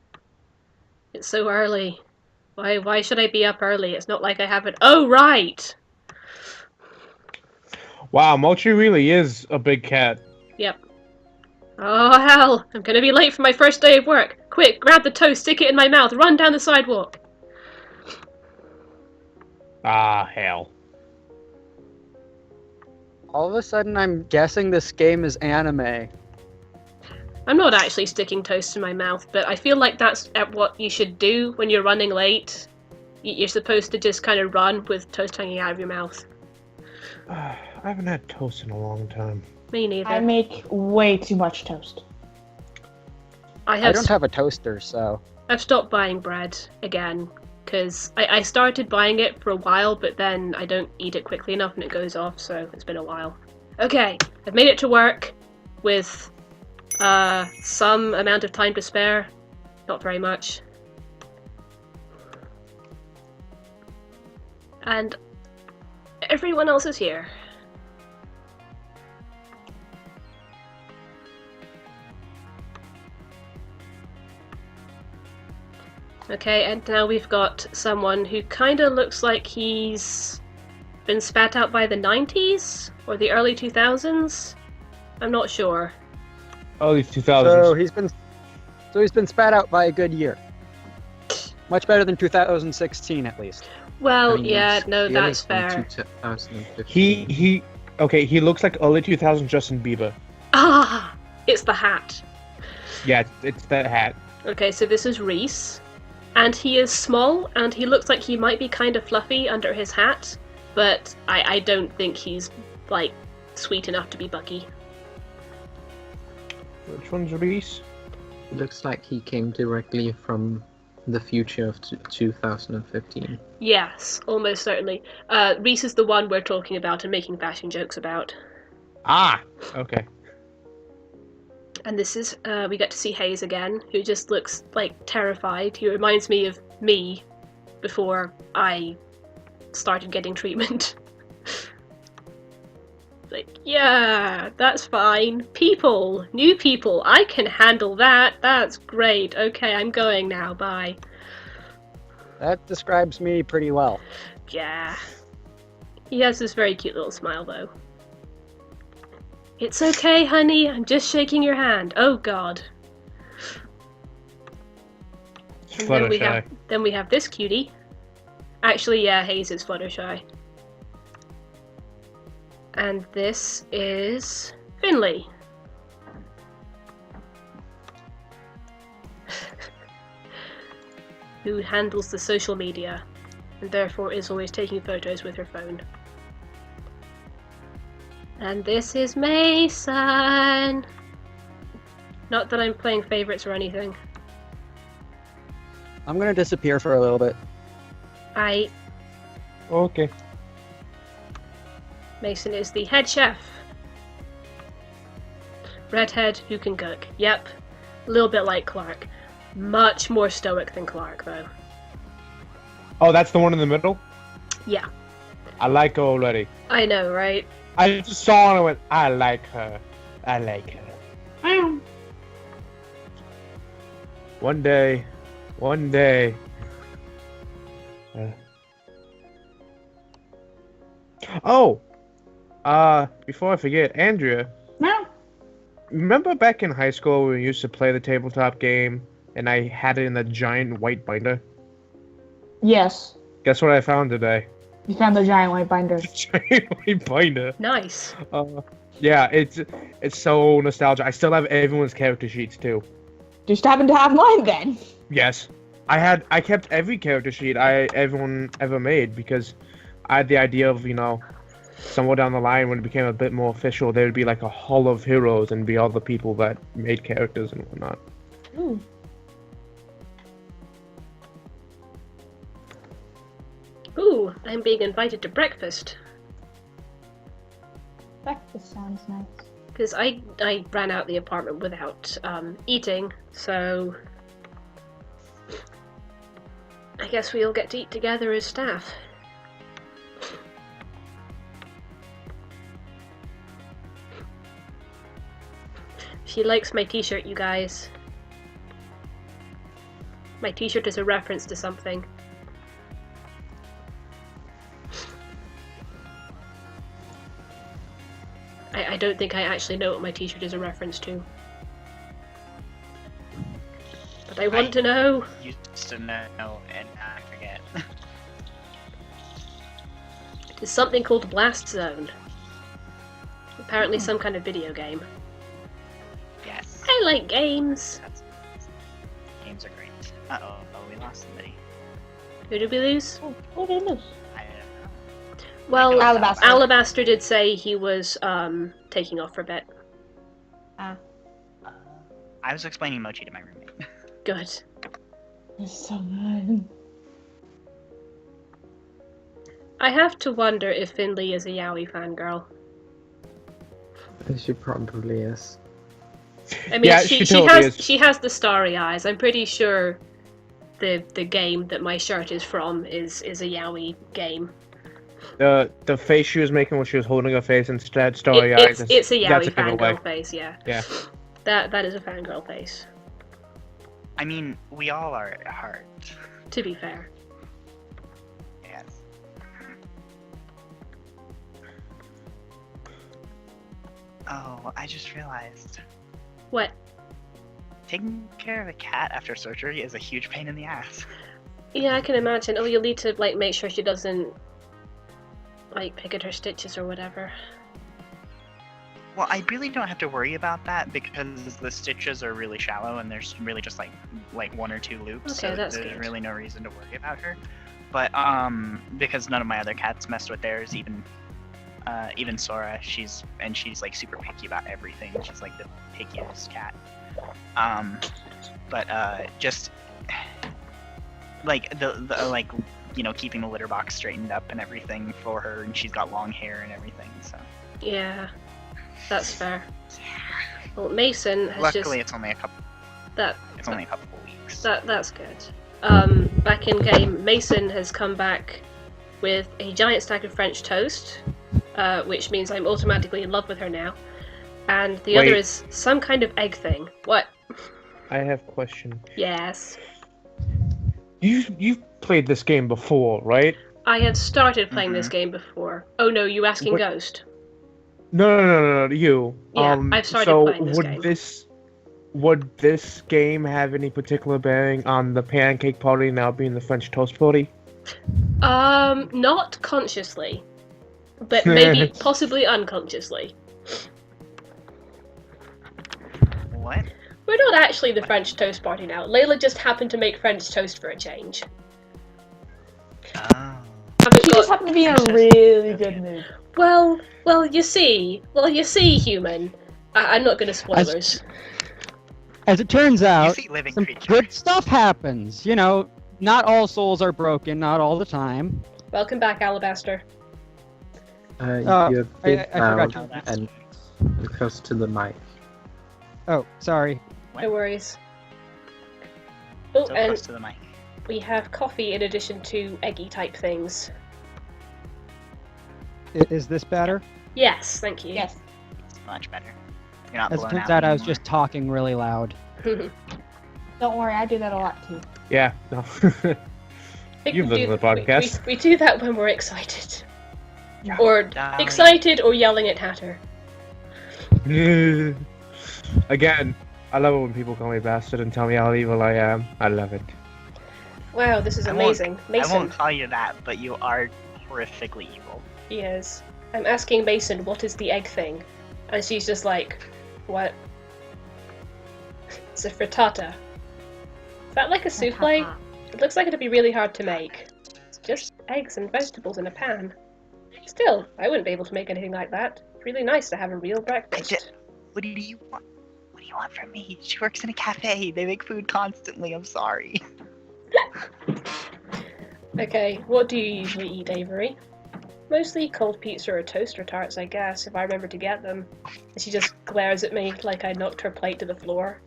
It's so early. Why should I be up early? It's not like I haven't. Oh, right! Wow, Mochi really is a big cat. Yep. Oh, hell! I'm gonna be late for my first day of work. Quick, grab the toast, stick it in my mouth, run down the sidewalk. Ah, hell. All of a sudden, I'm guessing this game is anime. I'm not actually sticking toast in my mouth, but I feel like that's what you should do when you're running late. You're supposed to just kind of run with toast hanging out of your mouth. I haven't had toast in a long time. Me neither. I make way too much toast. I don't have a toaster, so... I've stopped buying bread again, because I started buying it for a while, but then I don't eat it quickly enough and it goes off, so it's been a while. Okay, I've made it to work with some amount of time to spare. Not very much. And everyone else is here. Okay, and now we've got someone who kind of looks like he's been spat out by the 90s or the early 2000s. I'm not sure. Early 2000s. So he's been spat out by a good year. Much better than 2016, at least. Well, I mean, yeah, it's no, clearly that's from fair. 2015. He looks like early 2000 Justin Bieber. Ah, it's the hat. Yeah, it's that hat. Okay, so this is Reese, and he is small, and he looks like he might be kind of fluffy under his hat, but I don't think he's, like, sweet enough to be Bucky. Which one's Reese? It looks like he came directly from the future of 2015. Yes, almost certainly. Reese is the one we're talking about and making fashion jokes about. Ah, okay. And this is, we get to see Hayes again, who just looks, like, terrified. He reminds me of me before I started getting treatment. Like, yeah, that's fine. People, new people, I can handle that. That's great. Okay, I'm going now. Bye. That describes me pretty well. Yeah. He has this very cute little smile, though. It's okay, honey. I'm just shaking your hand. Oh, God. And then we have this cutie. Actually, yeah, Hayes is Fluttershy. And this is Finley. Who handles the social media and therefore is always taking photos with her phone. And this is Mason. Not that I'm playing favorites or anything. I'm gonna disappear for a little bit. Okay. Mason is the head chef. Redhead who can cook. Yep. A little bit like Clark. Much more stoic than Clark, though. Oh, that's the one in the middle? Yeah. I like her already. I know, right? I just saw her and went, I like her. I like her. One day. Before I forget, Andrea. No. Remember back in high school when we used to play the tabletop game and I had it in a giant white binder? Yes. Guess what I found today? You found the giant white binder. Giant white binder. Nice. Yeah, it's so nostalgic. I still have everyone's character sheets too. Just happen to have mine then. Yes. I kept every character sheet everyone ever made because I had the idea of, somewhere down the line when it became a bit more official, there would be like a hall of heroes and be all the people that made characters and whatnot. Ooh. Ooh, I'm being invited to breakfast. Breakfast sounds nice. Because I ran out the apartment without eating, so I guess we all get to eat together as staff. She likes my t-shirt, you guys. My t-shirt is a reference to something. I don't think I actually know what my t-shirt is a reference to. But I want to know. Used to know and I forget. It's something called Blast Zone. Apparently some kind of video game. Yes. I like games. Games are great. Uh-oh, we lost somebody. Who did we lose? Oh, did we lose? I don't know. Well, Alabaster. Alabaster did say he was taking off for a bit. I was explaining Mochi to my roommate. Good. It's so good. I have to wonder if Finley is a Yaoi fangirl. She probably is. I mean, Yeah, she totally has is. she has the starry eyes. I'm pretty sure the game that my shirt is from is a Yaoi game. The face she was making when she was holding her face and had starry eyes. It's a that's Yaoi giveaway. fangirl face, yeah. Yeah. That is a fangirl face, I mean, we all are at heart. to be fair. Yes. Oh, I just realized. What? Taking care of a cat after surgery is a huge pain in the ass. Yeah, I can imagine. Oh, you'll need to like make sure she doesn't like pick at her stitches or whatever. Well, I really don't have to worry about that because the stitches are really shallow and there's really just like 1 or 2 loops, Okay, so that's there's good. really no reason to worry about her. But because none of my other cats messed with theirs, even Sora, she's like super picky about everything. She's like the pickiest cat. Just like the like keeping the litter box straightened up and everything for her, and she's got long hair and everything. So Yeah, that's fair. Well, Mason has luckily, it's only a couple that weeks. that's good. Back in game, Mason has come back with a giant stack of French toast, which means I'm automatically in love with her now. And the other Wait. is some kind of egg thing. What? I have a question. Yes. You've played this game before, right? I have started playing this game before. Oh no, you asking What- Ghost? No, you. Yeah, I've started so playing this game. Would this game have any particular bearing on the pancake party now being the French toast party? Not consciously, but maybe possibly unconsciously. What? We're not actually the French toast party now. Layla just happened to make French toast for a change. Oh. Haven't She got- just happened to be in a really good mood. Well, you see, human. I'm not gonna spoilers. As it turns You out, see living some creatures. good stuff happens. You know, not all souls are broken, not all the time. Welcome back, Alabaster. You're a bit I forgot loud to- and close to the mic. Oh, sorry. No worries. Oh, So and close to the mic. we have coffee in addition to eggy type things. Is this better? Yes, thank you. Yes. It's much better. You're not As it blown turns out out, I was anymore. just talking really loud. Don't worry, I do that a lot too. Yeah, no. think You've we listened do- to the podcast. We do that when we're excited. Or Darling. excited or yelling at Hatter. Again, I love it when people call me bastard and tell me how evil I am. I love it. Wow, this is I won't- amazing. I Mason, won't call you that, but you are horrifically evil. he is. I'm asking Mason, what is the egg thing? And she's just like, what? It's a frittata. Is that like a souffle? It looks like it'd be really hard to make. It's just eggs and vegetables in a pan. Still, I wouldn't be able to make anything like that. It's really nice to have a real breakfast. What do you want? What do you want from me? She works in a cafe. They make food constantly. I'm sorry. Okay, what do you usually eat, Avery? Mostly cold pizza or toaster tarts, I guess, if I remember to get them. And she just glares at me like I knocked her plate to the floor.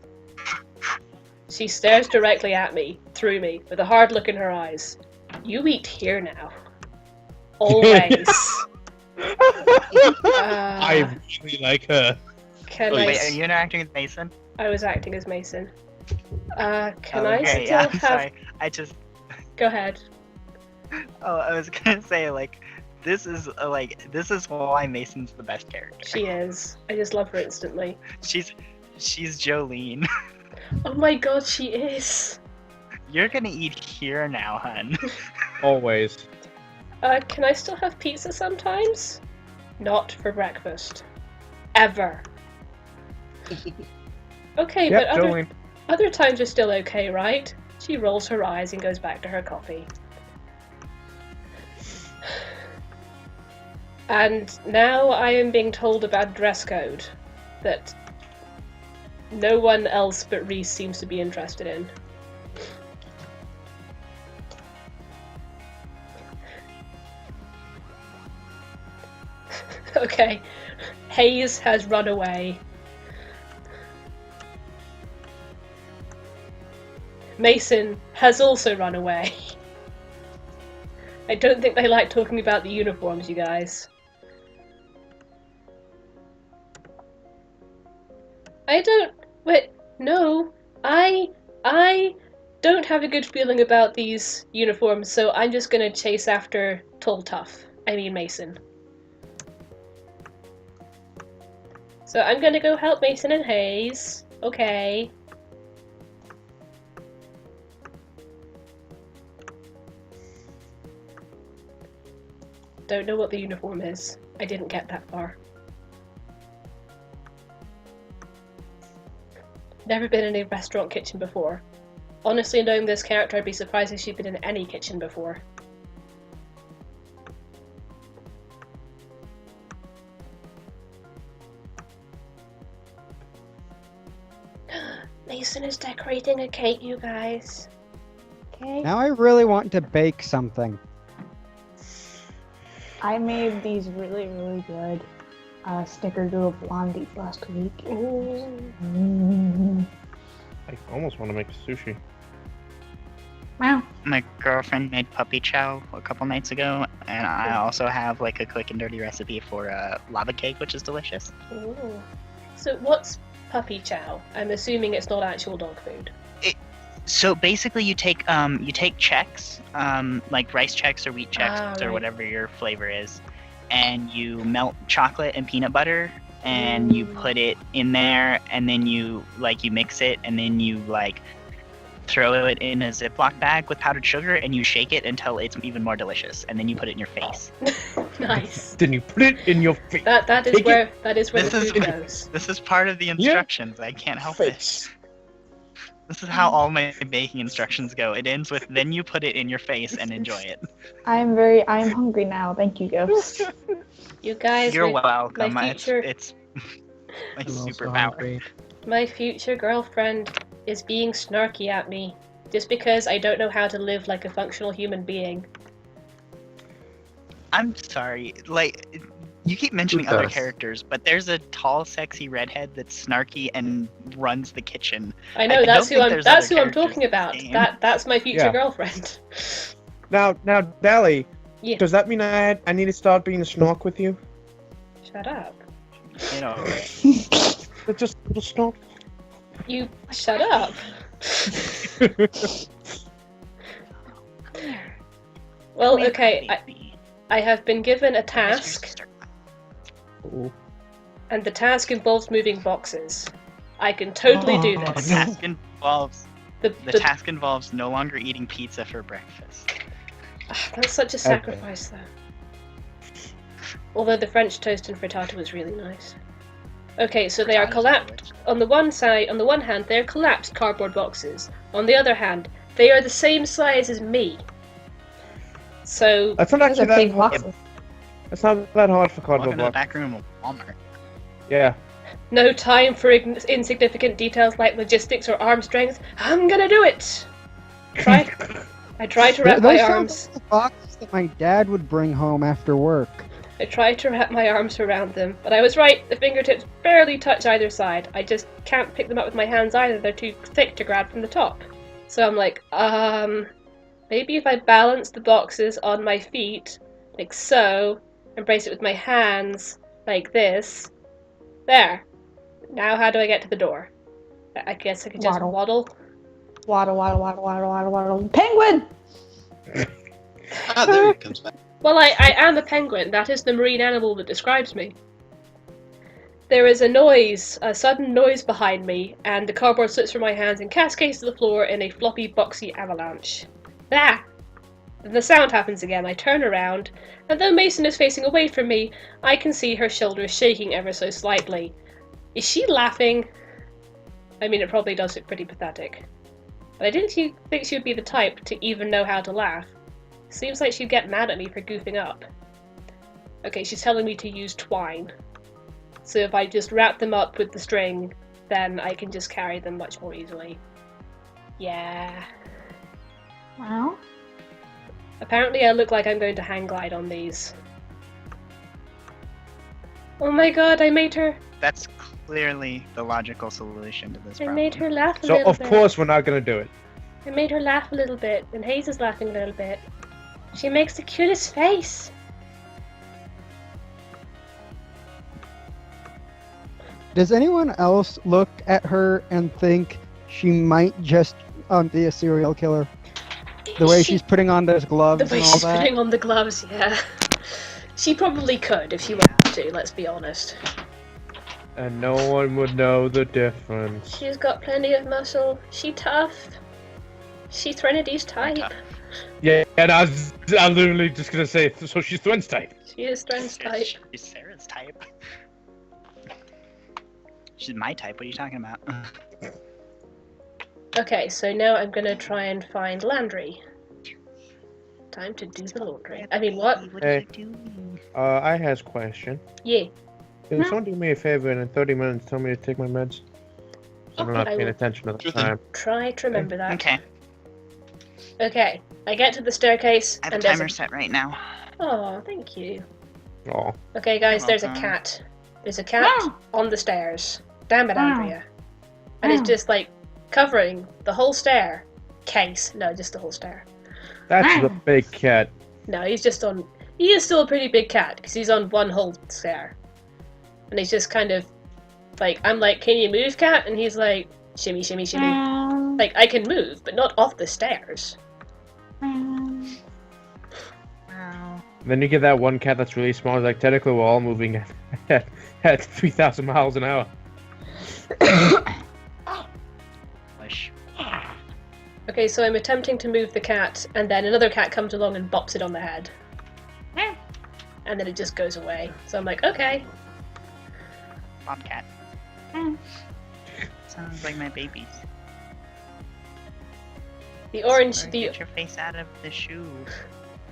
She stares directly at me, through me, with a hard look in her eyes. You eat here now. Always. I really like her. Can Oh, I... Wait, are you interacting with Mason? I was acting as Mason. Can Oh, I okay, still yeah, have... sorry. I just. Go ahead. Oh, I was gonna say this is why Mason's the best character. She is. I just love her instantly. She's Jolene. Oh my god, she is! You're gonna eat here now, hun. Always. Can I still have pizza sometimes? Not for breakfast. Ever. Okay, Yep, but Jolene. other times are still okay, right? She rolls her eyes and goes back to her coffee. And now I am being told about dress code that no one else but Reese seems to be interested in. Okay, Hayes has run away. Mason has also run away. I don't think they like talking about the uniforms, you guys. I don't... Wait, no. I don't have a good feeling about these uniforms, so I'm just gonna chase after Tall Tough. I mean Mason. So I'm gonna go help Mason and Hayes. Okay. don't know what the uniform is. I didn't get that far. Never been in a restaurant kitchen before. Honestly, knowing this character, I'd be surprised if she'd been in any kitchen before. Mason is decorating a cake, you guys. Okay. Now I really want to bake something. I made these really, really good snickerdoodle blondies last week. Mm. I almost want to make sushi. Wow. My girlfriend made puppy chow a couple nights ago, and I also have like a quick and dirty recipe for lava cake, which is delicious. Ooh. So what's puppy chow? I'm assuming it's not actual dog food. So basically, you take checks, like rice checks or wheat checks or right. whatever your flavor is, and you melt chocolate and peanut butter, and you put it in there, and then you mix it, and then you throw it in a Ziploc bag with powdered sugar, and you shake it until it's even more delicious, and then you put it in your face. Nice. Then you put it in your face. That is Take where the This food is- goes. This is part of the instructions. I can't help it. Face. This is how all my baking instructions go. It ends with then you put it in your face and enjoy it. I'm hungry now. Thank you, Ghost. You guys, You're my welcome. future- It's my I'm also superpower. hungry. my future girlfriend is being snarky at me just because I don't know how to live like a functional human being. I'm sorry. You keep mentioning Who other does? characters, but there's a tall, sexy redhead that's snarky and runs the kitchen. I know I that's don't who think I'm. there's That's other who I'm characters talking in about. this game. That's my future Yeah. girlfriend. Now, Dally, Yeah. does that mean I need to start being a snork with you? Shut up. You know, Just a little snork. You shut up. Well, Come here, okay. baby. I have been given a That's your task, sister. Ooh. and the task involves moving boxes. I can totally do Oh, The this. no. task involves no longer eating pizza for breakfast. That's such a sacrifice, though. Although the French toast and frittata was really nice. Okay, so they are Frittata's collapsed. On the one hand, they are collapsed cardboard boxes. On the other hand, they are the same size as me. So That's not Those actually are big that hard. boxes. That's not that hard for Welcome cardboard to the box. back room of Walmart. Yeah. no time for insignificant details like logistics or arm strength. I'm gonna do it. I try to wrap my Those sound arms. like the boxes that my dad would bring home after work. I tried to wrap my arms around them, but I was right. The fingertips barely touch either side. I just can't pick them up with my hands either. They're too thick to grab from the top. So I'm like, maybe if I balance the boxes on my feet, like so, and brace it with my hands, like this. There. Now how do I get to the door? I guess I could just Waddle. waddle. Waddle, waddle, waddle, waddle, waddle, waddle. Penguin! Ah, there he comes back. Well, I am a penguin. That is the marine animal that describes me. There is a sudden noise behind me, and the cardboard slips from my hands and cascades to the floor in a floppy, boxy avalanche. Ah! Then the sound happens again. I turn around, and though Mason is facing away from me, I can see her shoulders shaking ever so slightly. Is she laughing? I mean, it probably does look pretty pathetic. But I didn't think she would be the type to even know how to laugh. Seems like she'd get mad at me for goofing up. Okay, she's telling me to use twine. So if I just wrap them up with the string, then I can just carry them much more easily. Yeah. Wow. Apparently I look like I'm going to hang glide on these. Oh my god, I made her That's clearly the logical solution to this I problem. made her laugh a So little of bit. course we're not gonna do it. I made her laugh a little bit, and Hayes is laughing a little bit. She makes the cutest face. Does anyone else look at her and think she might just be a serial killer? The way she's putting on those gloves The way and all she's that? putting on the gloves, yeah. She probably could if she wanted to, let's be honest. And no one would know the difference. She's got plenty of muscle. She tough. She Threnodi's type. Tough. Yeah, and I'm literally just gonna say, so she's Thren's type. She is Strength type. She's Sarah's type. She's my type. What are you talking about? Okay, so now I'm gonna try and find Landry. Time to do the laundry. I mean, what? What Hey. are you doing? I has a question. Yeah. Can someone do me a favor and in 30 minutes tell me to take my meds? So I'm not I paying will attention to the Sure thing. time. try to remember that. Okay, Okay, I get to the staircase, I have a and there's timer set right now. Oh, thank you. Oh. Okay, guys, You're there's a welcome. cat. There's a cat on the stairs. Damn it, Andrea. And it's just like covering the whole stair. Case. No, just the whole stair. That's the big cat. No, he's just on. He is still a pretty big cat because he's on one whole stair. And he's just kind of like, I'm like, can you move, cat? And he's like, shimmy, shimmy, shimmy. Like, I can move, but not off the stairs. Then you get that one cat that's really small. Like technically, we're all moving at 3,000 miles an hour. Push. Okay, so I'm attempting to move the cat, and then another cat comes along and bops it on the head. And then it just goes away. So I'm like, okay. Bobcat. Sounds like my babies. The orange, Sorry, the get your face out of the shoe.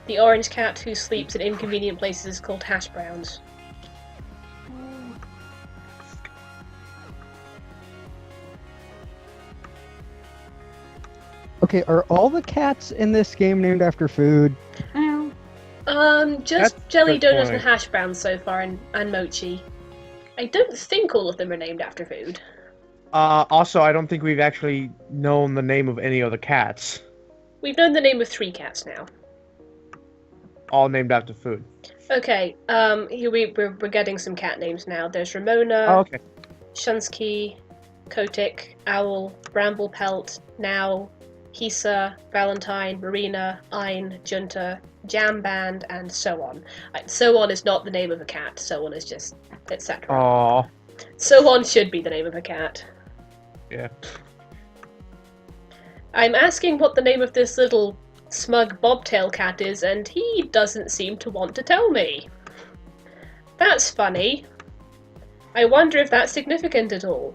the orange cat who sleeps in inconvenient places is called Hash Browns. Okay, are all the cats in this game named after food? Just That's jelly a good donuts and point. hash browns so far, and mochi. I don't think all of them are named after food. Also, I don't think we've actually known the name of any other cats. We've known the name of 3 cats now. All named after food. Okay, here we're getting some cat names now. There's Ramona, Oh, okay. Shunsky, Kotick, Owl, Bramblepelt, Now, Hisa, Valentine, Marina, Ein, Junta, Jam Band, and so on. So on is not the name of a cat. So on is just etc. Aww. So on should be the name of a cat. Yeah. I'm asking what the name of this little smug bobtail cat is, and he doesn't seem to want to tell me. That's funny. I wonder if that's significant at all.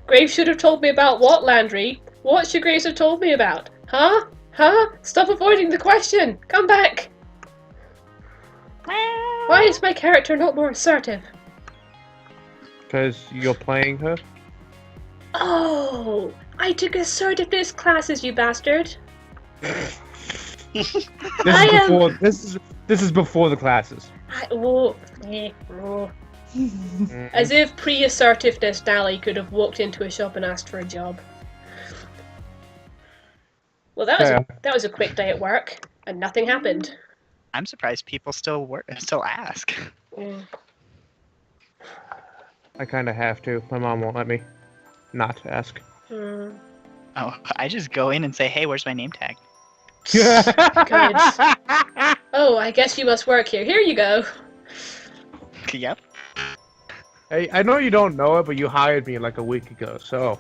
Graves should have told me about what, Landry? What should Graves have told me about? Huh? Huh? Stop avoiding the question! Come back! Why is my character not more assertive? Because you're playing her? Oh! I took assertiveness classes, you bastard! This I is am- before this is before the classes. As if pre-assertiveness Dally could have walked into a shop and asked for a job. Well, that was a quick day at work, and nothing happened. I'm surprised people still ask. I kind of have to. My mom won't let me not ask. Hmm. Oh, I just go in and say, "Hey, where's my name tag?" Oh, I guess you must work here. Here you go. Yep. Hey, I know you don't know it, but you hired me like a week ago, so.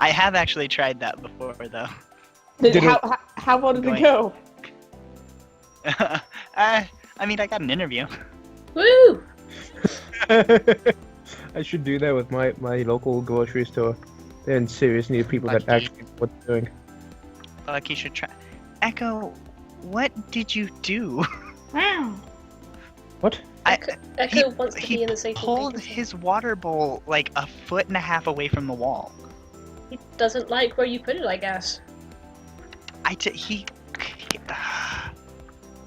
I have actually tried that before, though. How well did Going. it go? I mean, I got an interview. Woo! I should do that with my local grocery store. They're in serious need of people that Lucky. actually know what they're doing. Like, you should try. Echo, what did you do? What? Echo wants to be in the safe pulled vacancy. his water bowl like 1.5 feet away from the wall. He doesn't like where you put it, I guess.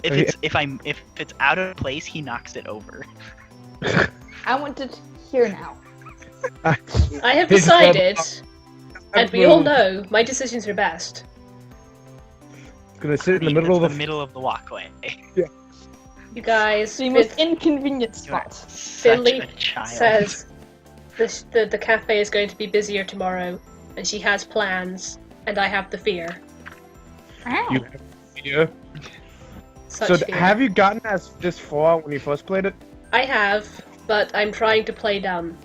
If it's out of place, he knocks it over. I want it here now. I have His decided, and we all Move. know, my decisions are best. It's gonna sit in the It's middle of the the. middle of the walkway. You guys, The most inconvenient You are spot. such Finley a child. says the cafe is going to be busier tomorrow, and she has plans, and I have the fear. You have fear. Such So fear. have you gotten this far when you first played it? I have, but I'm trying to play dumb.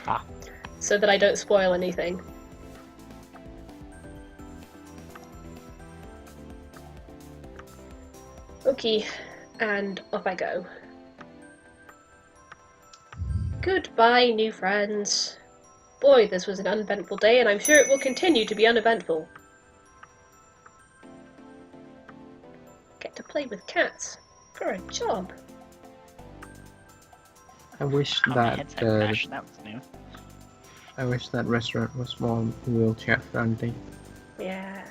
Ah. so that I don't spoil anything. Okay, and off I go. Goodbye, new friends. Boy, this was an uneventful day, and I'm sure it will continue to be uneventful. Get to play with cats. For a job. I wish Oh, my that headset crashed. That was new. I wish that restaurant was more wheelchair friendly. Yeah.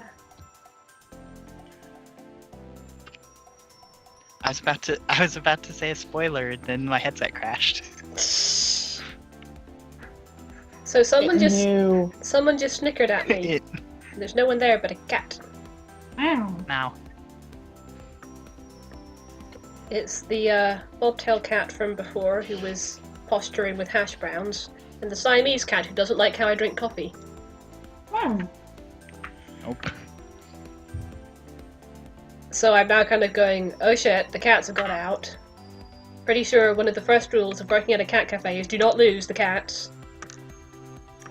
I was about to say a spoiler, and then my headset crashed. So someone just Ew. snickered at me. It There's no one there but a cat. Ow. now. It's the bobtail cat from before who was posturing with hash browns, and the Siamese cat who doesn't like how I drink coffee. Ow. Nope. So I'm now kind of going, oh shit, the cats have got out. Pretty sure one of the first rules of working at a cat cafe is do not lose the cats.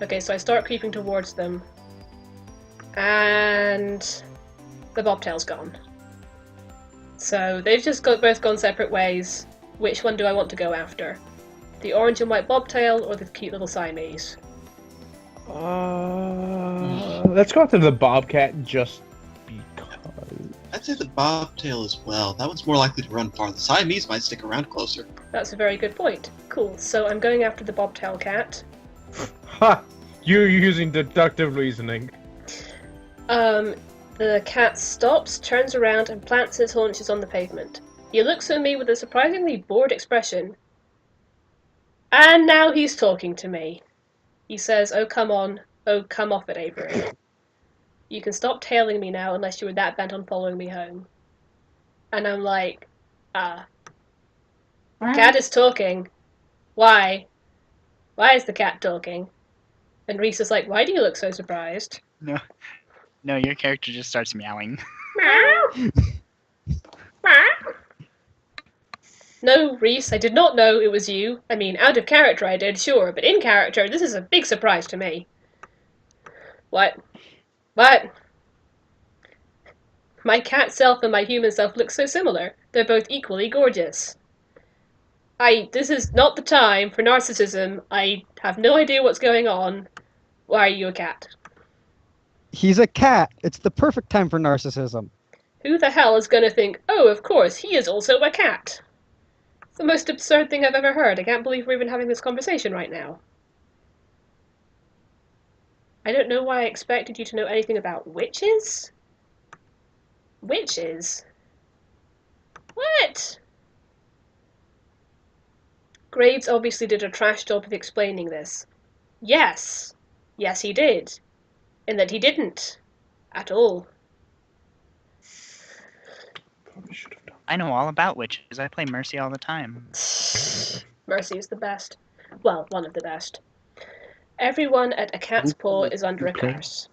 Okay, so I start creeping towards them. And the bobtail's gone. So they've just both gone separate ways. Which one do I want to go after? The orange and white bobtail or the cute little Siamese? Let's go after the bobcat just because. I'd say the bobtail as well. That one's more likely to run far. The Siamese might stick around closer. That's a very good point. Cool, so I'm going after the bobtail cat. Ha! You're using deductive reasoning. The cat stops, turns around, and plants his haunches on the pavement. He looks at me with a surprisingly bored expression. And now he's talking to me. He says, oh come on, oh come off it, Avery. You can stop tailing me now unless you were that bent on following me home. And I'm like, cat is talking. Why? Why is the cat talking? And Reese is like, why do you look so surprised? No, your character just starts meowing. Meow. Meow. No, Reese, I did not know it was you. I mean, out of character I did, sure, but in character, this is a big surprise to me. What? What? My cat self and my human self look so similar. They're both equally gorgeous. This is not the time for narcissism. I have no idea what's going on. Why are you a cat? He's a cat. It's the perfect time for narcissism. Who the hell is gonna think, oh, of course, he is also a cat? It's the most absurd thing I've ever heard. I can't believe we're even having this conversation right now. I don't know why I expected you to know anything about witches? Witches? What? Graves obviously did a trash job of explaining this. Yes. Yes, he did. In that he didn't. At all. Probably should have done. I know all about witches. I play Mercy all the time. Mercy is the best. Well, one of the best. Everyone at a cat's paw is under a curse.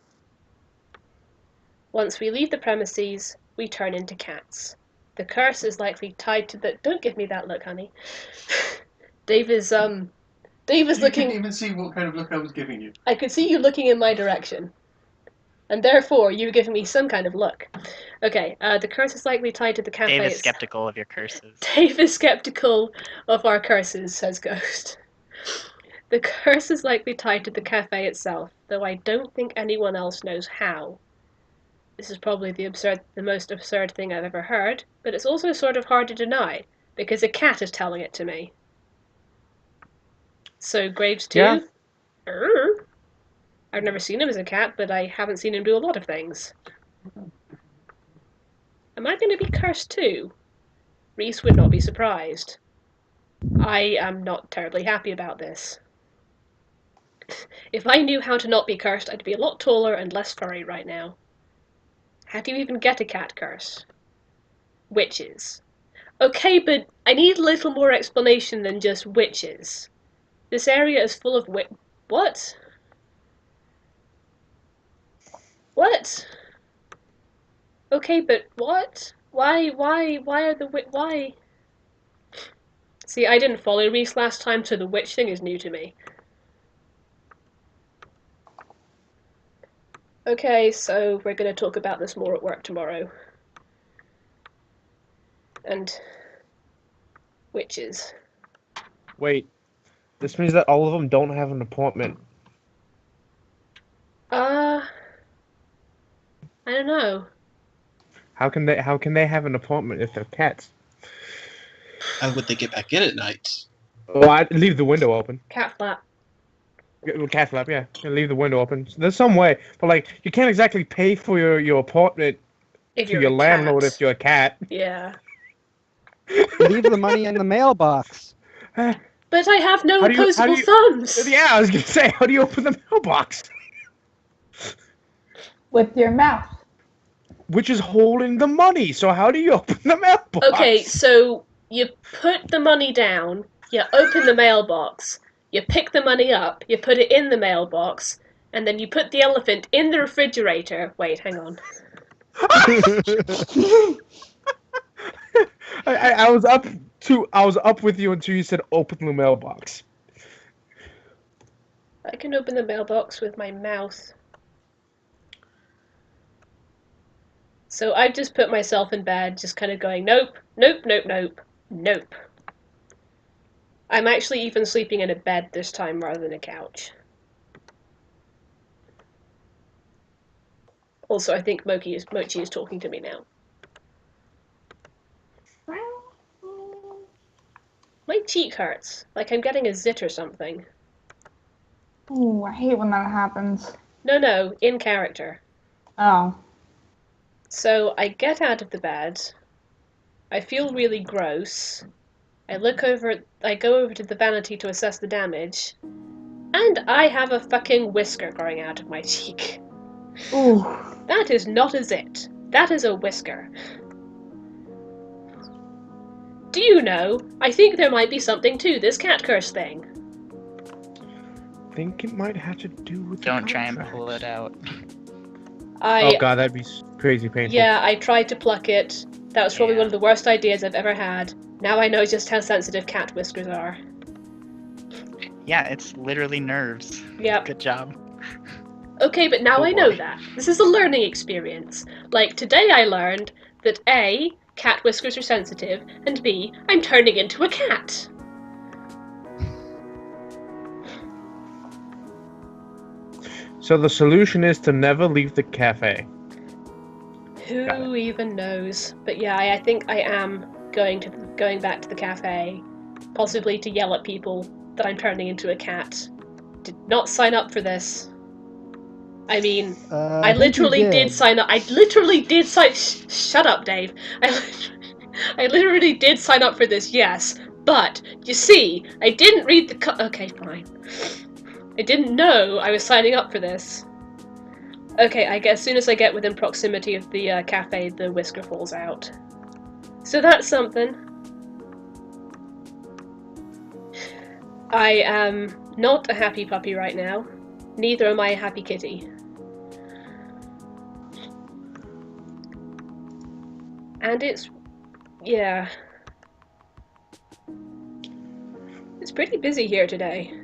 Once we leave the premises, we turn into cats. The curse is likely tied to the... Don't give me that look, honey. Dave is looking... You didn't even see what kind of look I was giving you. I could see you looking in my direction. And therefore, you were giving me some kind of look. Okay, the curse is likely tied to the cafe. Dave is skeptical of your curses. Dave is skeptical of our curses, says Ghost. The curse is likely tied to the cafe itself, though I don't think anyone else knows how. This is probably the most absurd thing I've ever heard, but it's also sort of hard to deny, because a cat is telling it to me. So Graves too? Yeah. I've never seen him as a cat, but I haven't seen him do a lot of things. Am I going to be cursed too? Reese would not be surprised. I am not terribly happy about this. If I knew how to not be cursed, I'd be a lot taller and less furry right now. How do you even get a cat curse? Witches. Okay, but I need a little more explanation than just witches. This area is full of What? What? Okay, but what? Why are the why? See, I didn't follow Reese last time, so the witch thing is new to me. Okay, so we're going to talk about this more at work tomorrow. And witches. Wait, this means that all of them don't have an appointment. I don't know. How can they have an appointment if they're cats? How would they get back in at night? Well, I'd leave the window open. Cat flap. Cat flap, yeah. Leave the window open. There's some way, but like you can't exactly pay for your apartment If to you're your a landlord cat. if you're a cat. Yeah. Leave the money in the mailbox. But I have no How do you- opposable thumbs! Yeah, I was gonna say, how do you open the mailbox? With your mouth. Which is holding the money. So how do you open the mailbox? Okay, so you put the money down, you open the mailbox, you pick the money up, you put it in the mailbox, and then you put the elephant in the refrigerator. Wait, hang on. I was up with you until you said open the mailbox. I can open the mailbox with my mouth. So I've just put myself in bed, just kind of going, nope, nope, nope, nope, nope. I'm actually even sleeping in a bed this time rather than a couch. Also, I think Mochi is talking to me now. My cheek hurts, like I'm getting a zit or something. Ooh, I hate when that happens. No, in character. Oh. So I get out of the bed, I feel really gross, I go over to the vanity to assess the damage, and I have a fucking whisker growing out of my cheek. Ooh. That is not a zit. That is a whisker. Do you know, I think there might be something to this cat curse thing. I think it might have to do with Don't the try and contract. pull it out. Oh god, that'd be crazy painful. Yeah, I tried to pluck it. That was probably one of the worst ideas I've ever had. Now I know just how sensitive cat whiskers are. Yeah, it's literally nerves. Yep. Good job. Okay, but now Don't I know worry. that. This is a learning experience. Like, today I learned that A, cat whiskers are sensitive, and B, I'm turning into a cat. So the solution is to never leave the cafe. Who even knows? But yeah, I think I am going back to the cafe, possibly to yell at people that I'm turning into a cat. Did not sign up for this. I mean, I literally did sign up. I literally did sign. Shut up, Dave. I literally did sign up for this. Yes, but you see, I didn't read the. Okay, fine. I didn't know I was signing up for this. Okay, I guess as soon as I get within proximity of the cafe, the whisker falls out. So that's something. I am not a happy puppy right now. Neither am I a happy kitty. And yeah. It's pretty busy here today.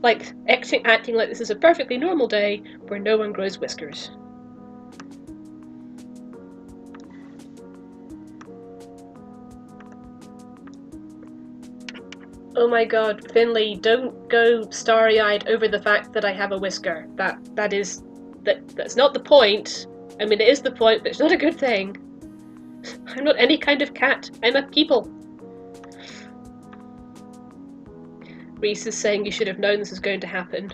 Like, acting like this is a perfectly normal day where no one grows whiskers. Oh my god, Finley, don't go starry-eyed over the fact that I have a whisker. That's not the point. I mean, it is the point, but it's not a good thing. I'm not any kind of cat. I'm a people. Reese is saying you should have known this was going to happen.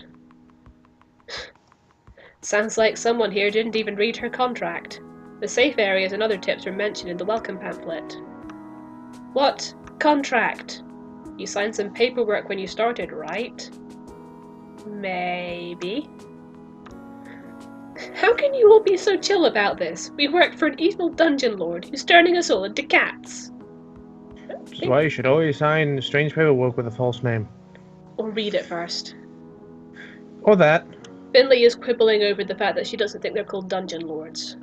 Sounds like someone here didn't even read her contract. The safe areas and other tips were mentioned in the welcome pamphlet. What? Contract? You signed some paperwork when you started, right? Maybe. How can you all be so chill about this? We work for an evil dungeon lord who's turning us all into cats. That's why you should always sign strange paperwork with a false name. Or read it first. Or that. Finley is quibbling over the fact that she doesn't think they're called dungeon lords.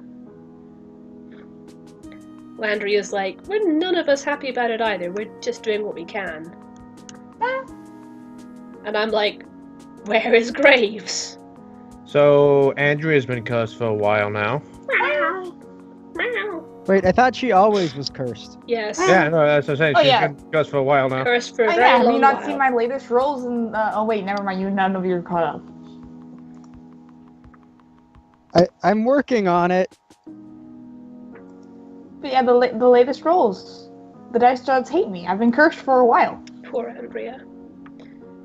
Landry is like, we're none of us happy about it either, we're just doing what we can. And I'm like, Where is Graves? So Andrea's been cursed for a while now. Meow. Meow. Wait, I thought she always was cursed. Yes. Yeah, no, that's what I'm saying. Oh, She's yeah. been cursed for a while now. Cursed for a Oh very yeah, have long you not while. seen my latest rolls? And oh wait, never mind. None of you are caught up. I'm working on it. But yeah, the latest rolls. The dice gods hate me. I've been cursed for a while. Poor Andrea.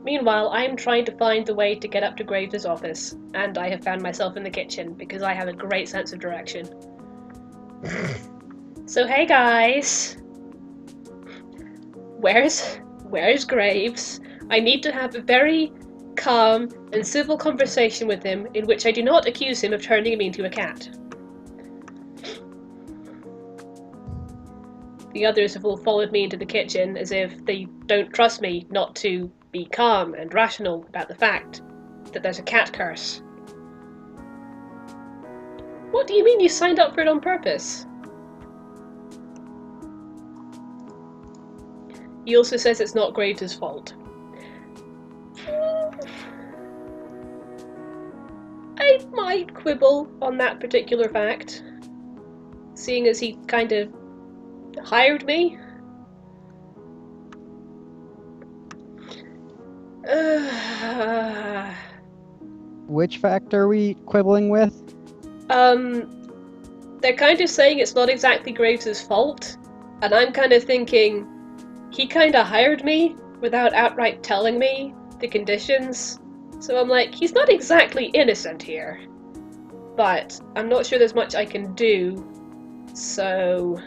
Meanwhile, I am trying to find the way to get up to Graves' office, and I have found myself in the kitchen because I have a great sense of direction. So hey guys, where's Graves? I need to have a very calm and civil conversation with him in which I do not accuse him of turning me into a cat. The others have all followed me into the kitchen as if they don't trust me not to be calm and rational about the fact that there's a cat curse. What do you mean you signed up for it on purpose? He also says it's not Graves' fault. I might quibble on that particular fact, seeing as he kind of hired me. Which fact are we quibbling with? They're kind of saying it's not exactly Graves' fault, and I'm kind of thinking he kind of hired me without outright telling me the conditions. So I'm like, he's not exactly innocent here, but I'm not sure there's much I can do. So,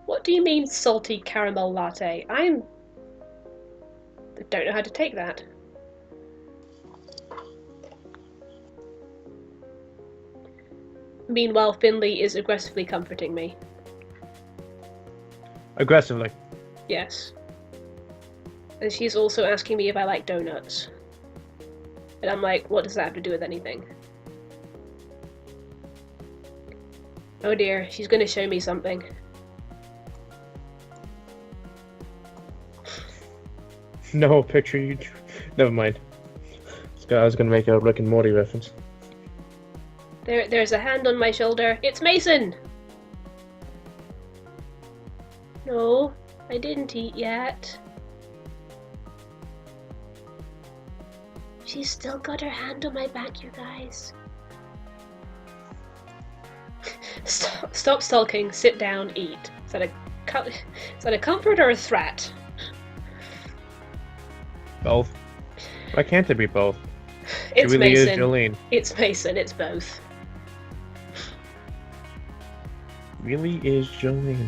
what do you mean salty caramel latte? I don't know how to take that. Meanwhile, Finley is aggressively comforting me. Aggressively. Yes. And she's also asking me if I like donuts. And I'm like, what does that have to do with anything? Oh dear, she's gonna show me something. No picture you. Never mind. I was gonna make a Rick and Morty reference. There's a hand on my shoulder. It's Mason! No, I didn't eat yet. She's still got her hand on my back, you guys. Stop stalking, sit down, eat. Is that a comfort or a threat? Both. Why can't it be both? It's it really Mason. is Jolene. It's Mason, it's both. Really is Jolene.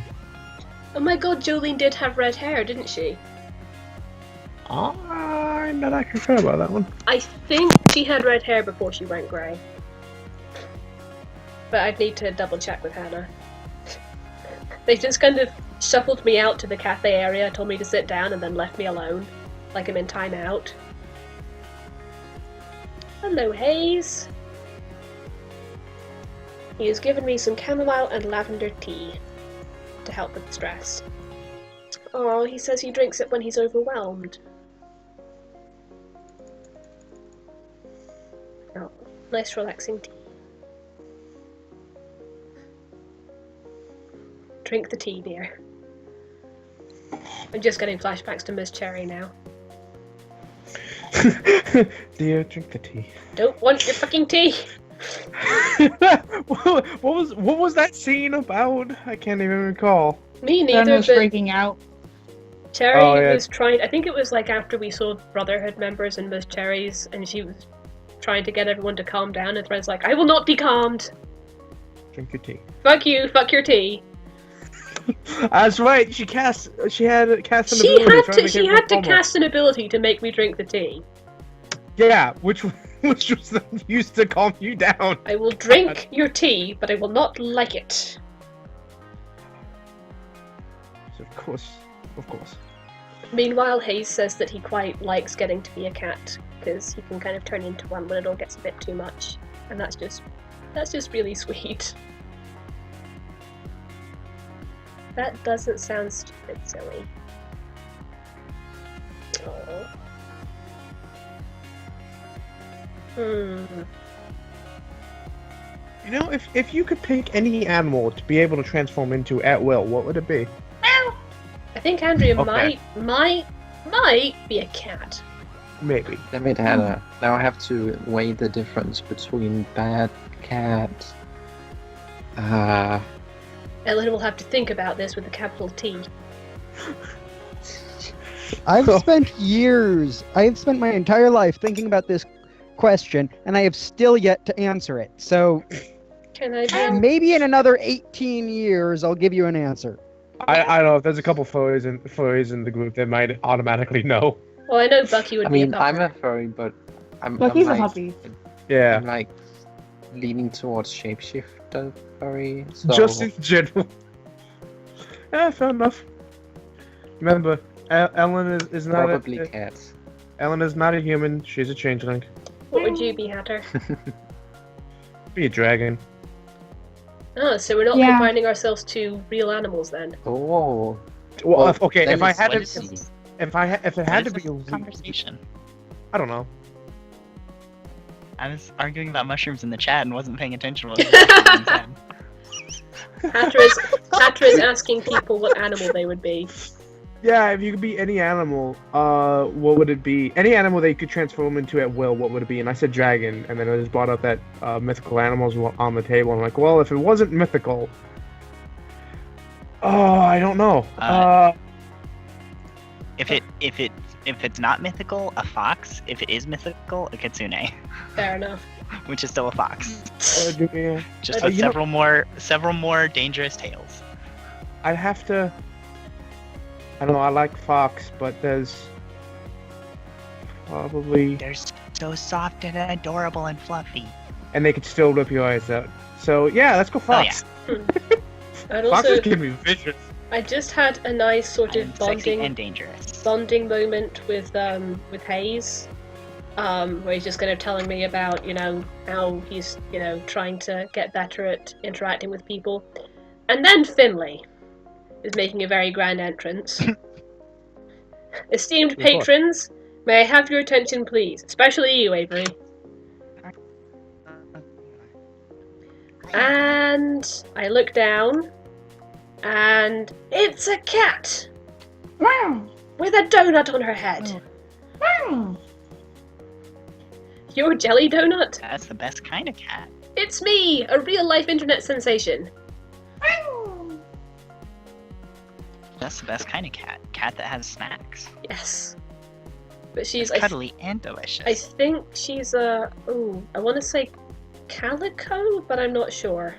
Oh my god, Jolene did have red hair, didn't she? I'm not actually sure about that one. I think she had red hair before she went grey. But I'd need to double check with Hannah. They just kind of shuffled me out to the cafe area, told me to sit down, and then left me alone. Like I'm in timeout. Hello, Hayes. He has given me some chamomile and lavender tea to help with stress. Oh, he says he drinks it when he's overwhelmed. Oh, nice relaxing tea. Drink the tea, dear. I'm just getting flashbacks to Miss Cherry now. Dear, drink the tea. Don't want your fucking tea! what was that scene about? I can't even recall. Me Sun neither, was but freaking out. Cherry was trying. I think it was like after we saw Brotherhood members and Miss Cherry's, and she was trying to get everyone to calm down, and Thread's like, I will not be calmed! Drink your tea. Fuck you, fuck your tea. That's right. She had cast an She ability. had to cast an ability to make me drink the tea. Yeah, which was then used to calm you down. I will drink your tea, but I will not like it. Of course. Meanwhile, Hayes says that he quite likes getting to be a cat because he can kind of turn into one when it all gets a bit too much, and that's just really sweet. That doesn't sound stupid, silly. Oh. Hmm. You know, if you could pick any animal to be able to transform into at will, what would it be? I think Andrea Okay. might be a cat. Maybe. Damn it, Hannah. Now I have to weigh the difference between bad cat. Ellen will have to think about this with a capital T. I've spent my entire life thinking about this question, and I have still yet to answer it. So Can I do? maybe in another 18 years, I'll give you an answer. I don't know if there's a couple furries in the group that might automatically know. Well, I know Bucky would I be mean, a I'm puppy. a furry, but I'm Bucky's a like, puppy. Yeah. I'm like leaning towards shapeshifter furry. So Just in general. Yeah, fair enough. Remember, Ellen is not probably a, cats. Ellen is not a human. She's a changeling. What would you be, Hatter? Be a dragon. Oh, so we're not Yeah. confining ourselves to real animals then. Oh. Well, Well, okay. then If I it's had to, spicy. if it had to be a conversation. I don't know. I was arguing about mushrooms in the chat and wasn't paying attention to what was being said. Hatter is asking people what animal they would be. Yeah, if you could be any animal, what would it be? Any animal that you could transform into at will, what would it be? And I said dragon, and then I just brought up that mythical animals were on the table. I'm like, well, if it wasn't mythical, I don't know. If it's not mythical, a fox. If it is mythical, a kitsune, Fair enough. which is still a fox. Yeah. Just Uh, with you know- several more dangerous tails. I'd have to. I don't know. I like fox, but there's probably, They're so soft and adorable and fluffy. and they could still rip your eyes out. So yeah, let's go fox. And Foxes also, can be vicious. I just had a nice sort of And sexy and bonding dangerous. moment with Hayes, where he's just kind of telling me about how he's trying to get better at interacting with people, and then Finley is making a very grand entrance. Esteemed Of course. patrons, may I have your attention, please, especially you, Avery. And I look down, and it's a cat Wow. with a donut on her head. Wow. Your jelly donut? That's the best kind of cat. It's me, a real-life internet sensation. That's the best kind of cat. Cat that has snacks. Yes, but she's It's cuddly and delicious. I think she's a I want to say calico, but I'm not sure.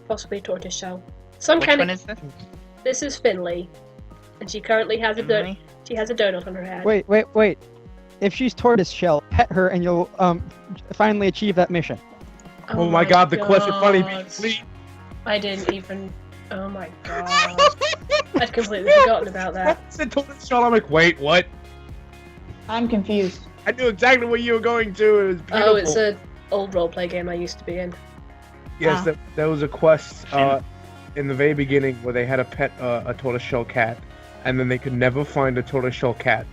Possibly tortoiseshell. Some Which kind one of. is this? This is Finley, and she currently has a Finley? She has a donut on her head. Wait. If she's tortoiseshell, pet her and you'll finally achieve that mission. Oh my god, the question funny being God. please. I didn't even. Oh my god. I'd completely forgotten about that. What's the tortoiseshell? I'm like, wait, what? I'm confused. I knew exactly where you were going to. It was beautiful. Oh, it's an old roleplay game I used to be in. Yes, there was a quest in the very beginning where they had to pet a tortoiseshell cat, and then they could never find a tortoiseshell cat.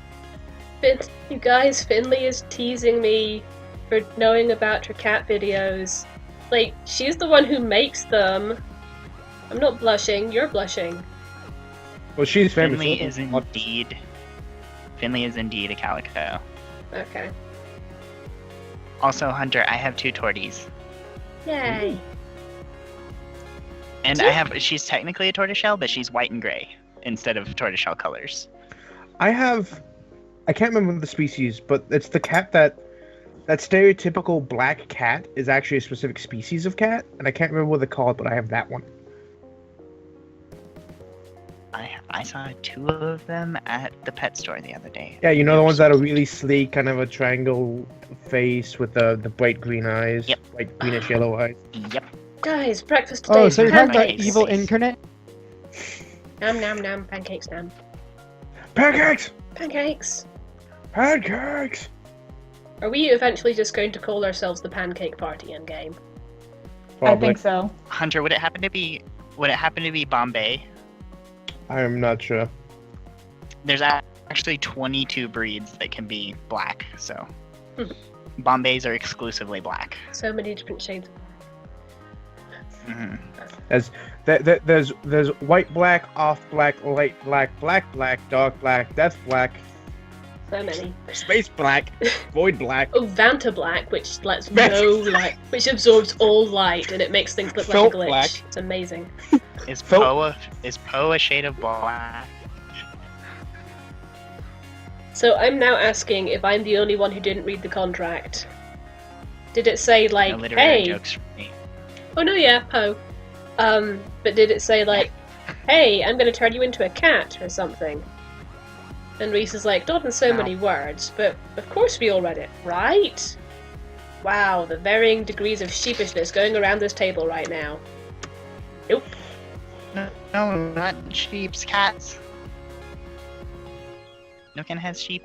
You guys, Finley is teasing me for knowing about her cat videos. Like, she's the one who makes them. I'm not blushing, you're blushing. Well, she's famous. Finley is indeed a calico. Okay. Also, Hunter, I have 2 torties. Yay. And she's technically a tortoiseshell, but she's white and gray instead of tortoiseshell colors. I can't remember the species, but it's the cat that stereotypical black cat is actually a specific species of cat, and I can't remember what they're called, but I have that one. I saw 2 of them at the pet store the other day. Yeah, you know the ones that are really sleek, kind of a triangle face with the bright green eyes, Yep. bright greenish yellow eyes. Yep. Guys, breakfast today Oh, is so you're talking about pancakes. evil incarnate? Nam nam nam, pancakes nam. Pancakes! Pancakes! Pancakes! Are we eventually just going to call ourselves the Pancake Party in game? I think so. Hunter, would it happen to be Bombay? I'm not sure. There's actually 22 breeds that can be black, so Bombays are exclusively black. So many different shades. Hmm. There's white black, off black, light black, black, dark black, death black, So many. space black, void black, Oh, Vanta Black, which lets no light, which absorbs all light, and it makes things look like a Felt glitch. black. It's amazing. Is Felt- Poe a shade of black? So I'm now asking if I'm the only one who didn't read the contract. Did it say like, No literary hey? jokes for me. Oh no, yeah, Poe. But did it say like, hey, I'm gonna turn you into a cat or something? And Reese is like, not in so No. many words, but of course we all read it, right? Wow, the varying degrees of sheepishness going around this table right now. Nope. No, not sheeps, cats. No can has sheep.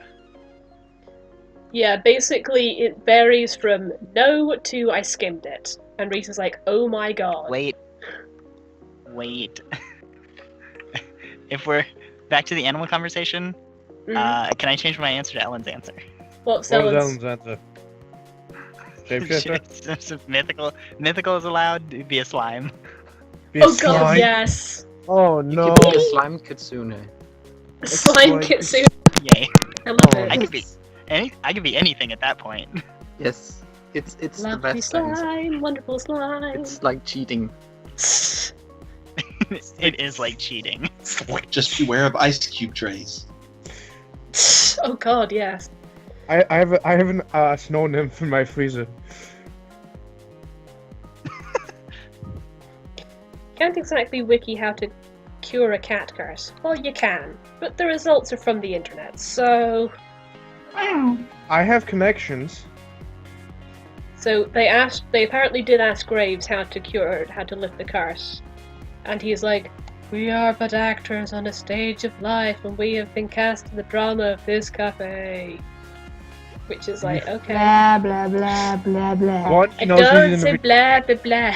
Yeah, basically it varies from no to I skimmed it. And Reese is like, oh my god. Wait. If we're back to the animal conversation, Mhm. can I change my answer to Ellen's answer? What's What was Ellen's? Ellen's answer? Shapeshifter? If mythical is allowed, it'd be a slime. Be a Oh god, slime? yes! Oh You no! could be a slime kitsune. Slime like- Kitsune. Yay. I love Oh. it. I could be anything at that point. Yes, it's the Lovely best answer. slime, wonderful slime. It's like cheating. It is like cheating. Just beware of ice cube trays. Oh god, yes. I have a snow nymph in my freezer. Can't exactly wiki how to cure a cat curse. Well, you can, but the results are from the internet, so... I have connections. So they apparently did ask Graves how to lift the curse. And he's like, we are but actors on a stage of life, and we have been cast in the drama of this cafe. Which is like, okay. Blah blah blah blah blah. One, he I knows don't he's in say a blah blah blah.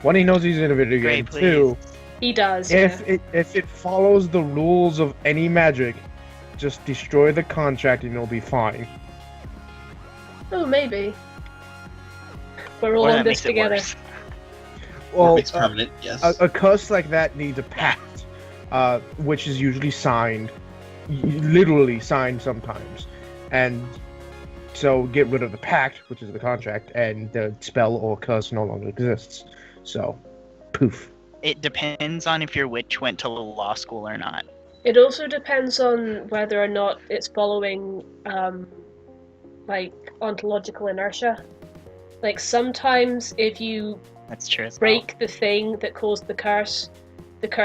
one, he knows he's in a video Great, game. please. Two, He does, if yeah. it follows the rules of any magic, just destroy the contract and it'll be fine. Oh, maybe. We're all Or on that this makes it together. worse. Or Well, it's permanent, yes. a curse like that needs a pact, which is usually signed, literally signed sometimes, and so get rid of the pact, which is the contract, and the spell or curse no longer exists. So, poof. It depends on if your witch went to law school or not. It also depends on whether or not it's following, like, ontological inertia. Like, sometimes if you That's true as well. break the thing that caused the curse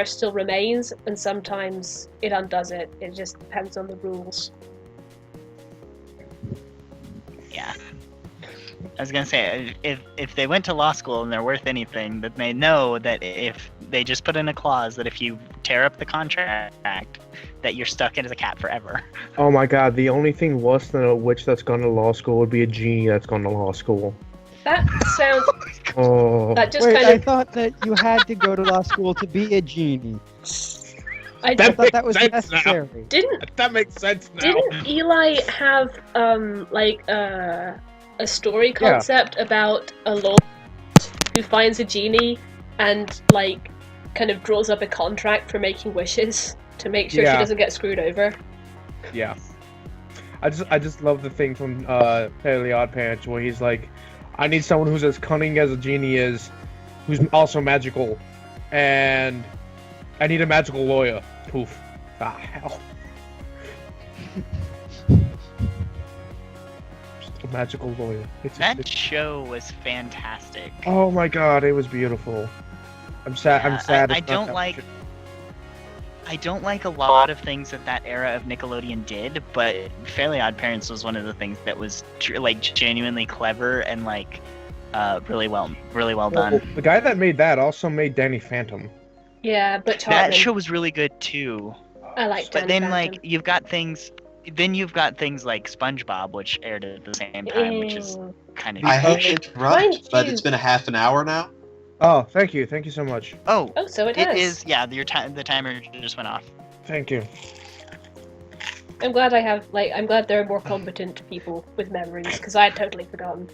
still remains, and sometimes it undoes it. It just depends on the rules. Yeah. I was gonna say, if they went to law school and they're worth anything, then they know that if they just put in a clause that if you tear up the contract, that you're stuck in as a cat forever. Oh my god, the only thing worse than a witch that's gone to law school would be a genie that's gone to law school. That sounds... Oh. That just Wait, kind I of... thought that you had to go to law school to be a genie. I That I thought that was makes sense now. necessary. didn't That makes sense now. Didn't Eli have a story concept about a lord who finds a genie and like kind of draws up a contract for making wishes to make sure she Yeah. doesn't get screwed over? Yeah. I just love the thing from Fairly Odd Parents where he's like, I need someone who's as cunning as a genie is, who's also magical, and I need a magical lawyer. Poof. Ah, hell. Just a magical lawyer. That show was fantastic. Oh my god, it was beautiful. I'm sad. Yeah, I'm sad. I it's not don't that like- much- I don't like a lot of things that era of Nickelodeon did, but Fairly Odd Parents was one of the things that was like genuinely clever and like really well done. Well, the guy that made that also made Danny Phantom. Yeah, but That show was really good too. I like But Danny then Phantom. like you've got things like SpongeBob, which aired at the same time, which is Ew. kind of I hate to Mind interrupt, but you- it's been a half an hour now. Oh, thank you so much. Oh, Oh, so it it has. is. Yeah, the timer just went off. Thank you. I'm glad I'm glad there are more competent people with memories, because I had totally forgotten.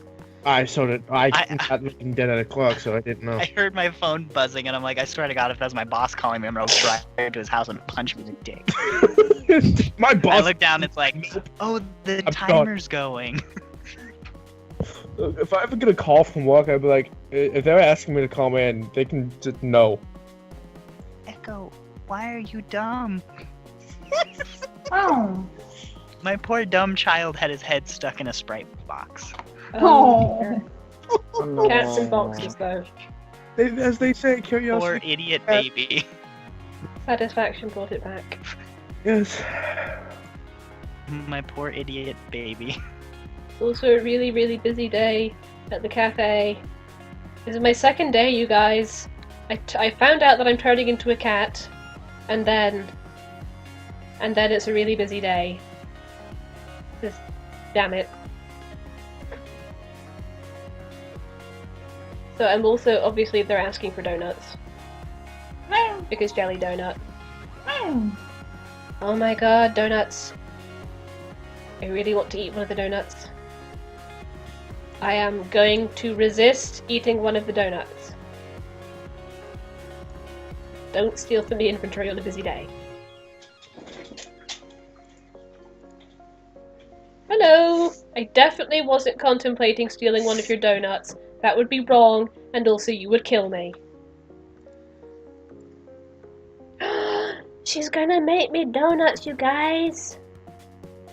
I got looking dead at a clock, so I didn't know. I heard my phone buzzing, and I'm like, I swear to God, if that's my boss calling me, I'm gonna drive to his house and punch him in the dick. My boss. I look down, it's like, oh, the I'm timer's going. If I ever get a call from work, I'd be like, if they're asking me to call in, they can just no. Echo, why are you dumb? Oh. My poor dumb child had his head stuck in a Sprite box. Oh. Cats in boxes, though. As they say, curiosity. Poor idiot baby. Satisfaction brought it back. Yes. My poor idiot baby. It's also a really, really busy day at the cafe. This is my second day, you guys. I found out that I'm turning into a cat, and then it's a really busy day. Just damn it. So I'm also, obviously, they're asking for donuts. Because jelly donut. Oh my god, donuts. I really want to eat one of the donuts. I am going to resist eating one of the donuts. Don't steal from the inventory on a busy day. Hello! I definitely wasn't contemplating stealing one of your donuts. That would be wrong, and also you would kill me. She's gonna make me donuts, you guys!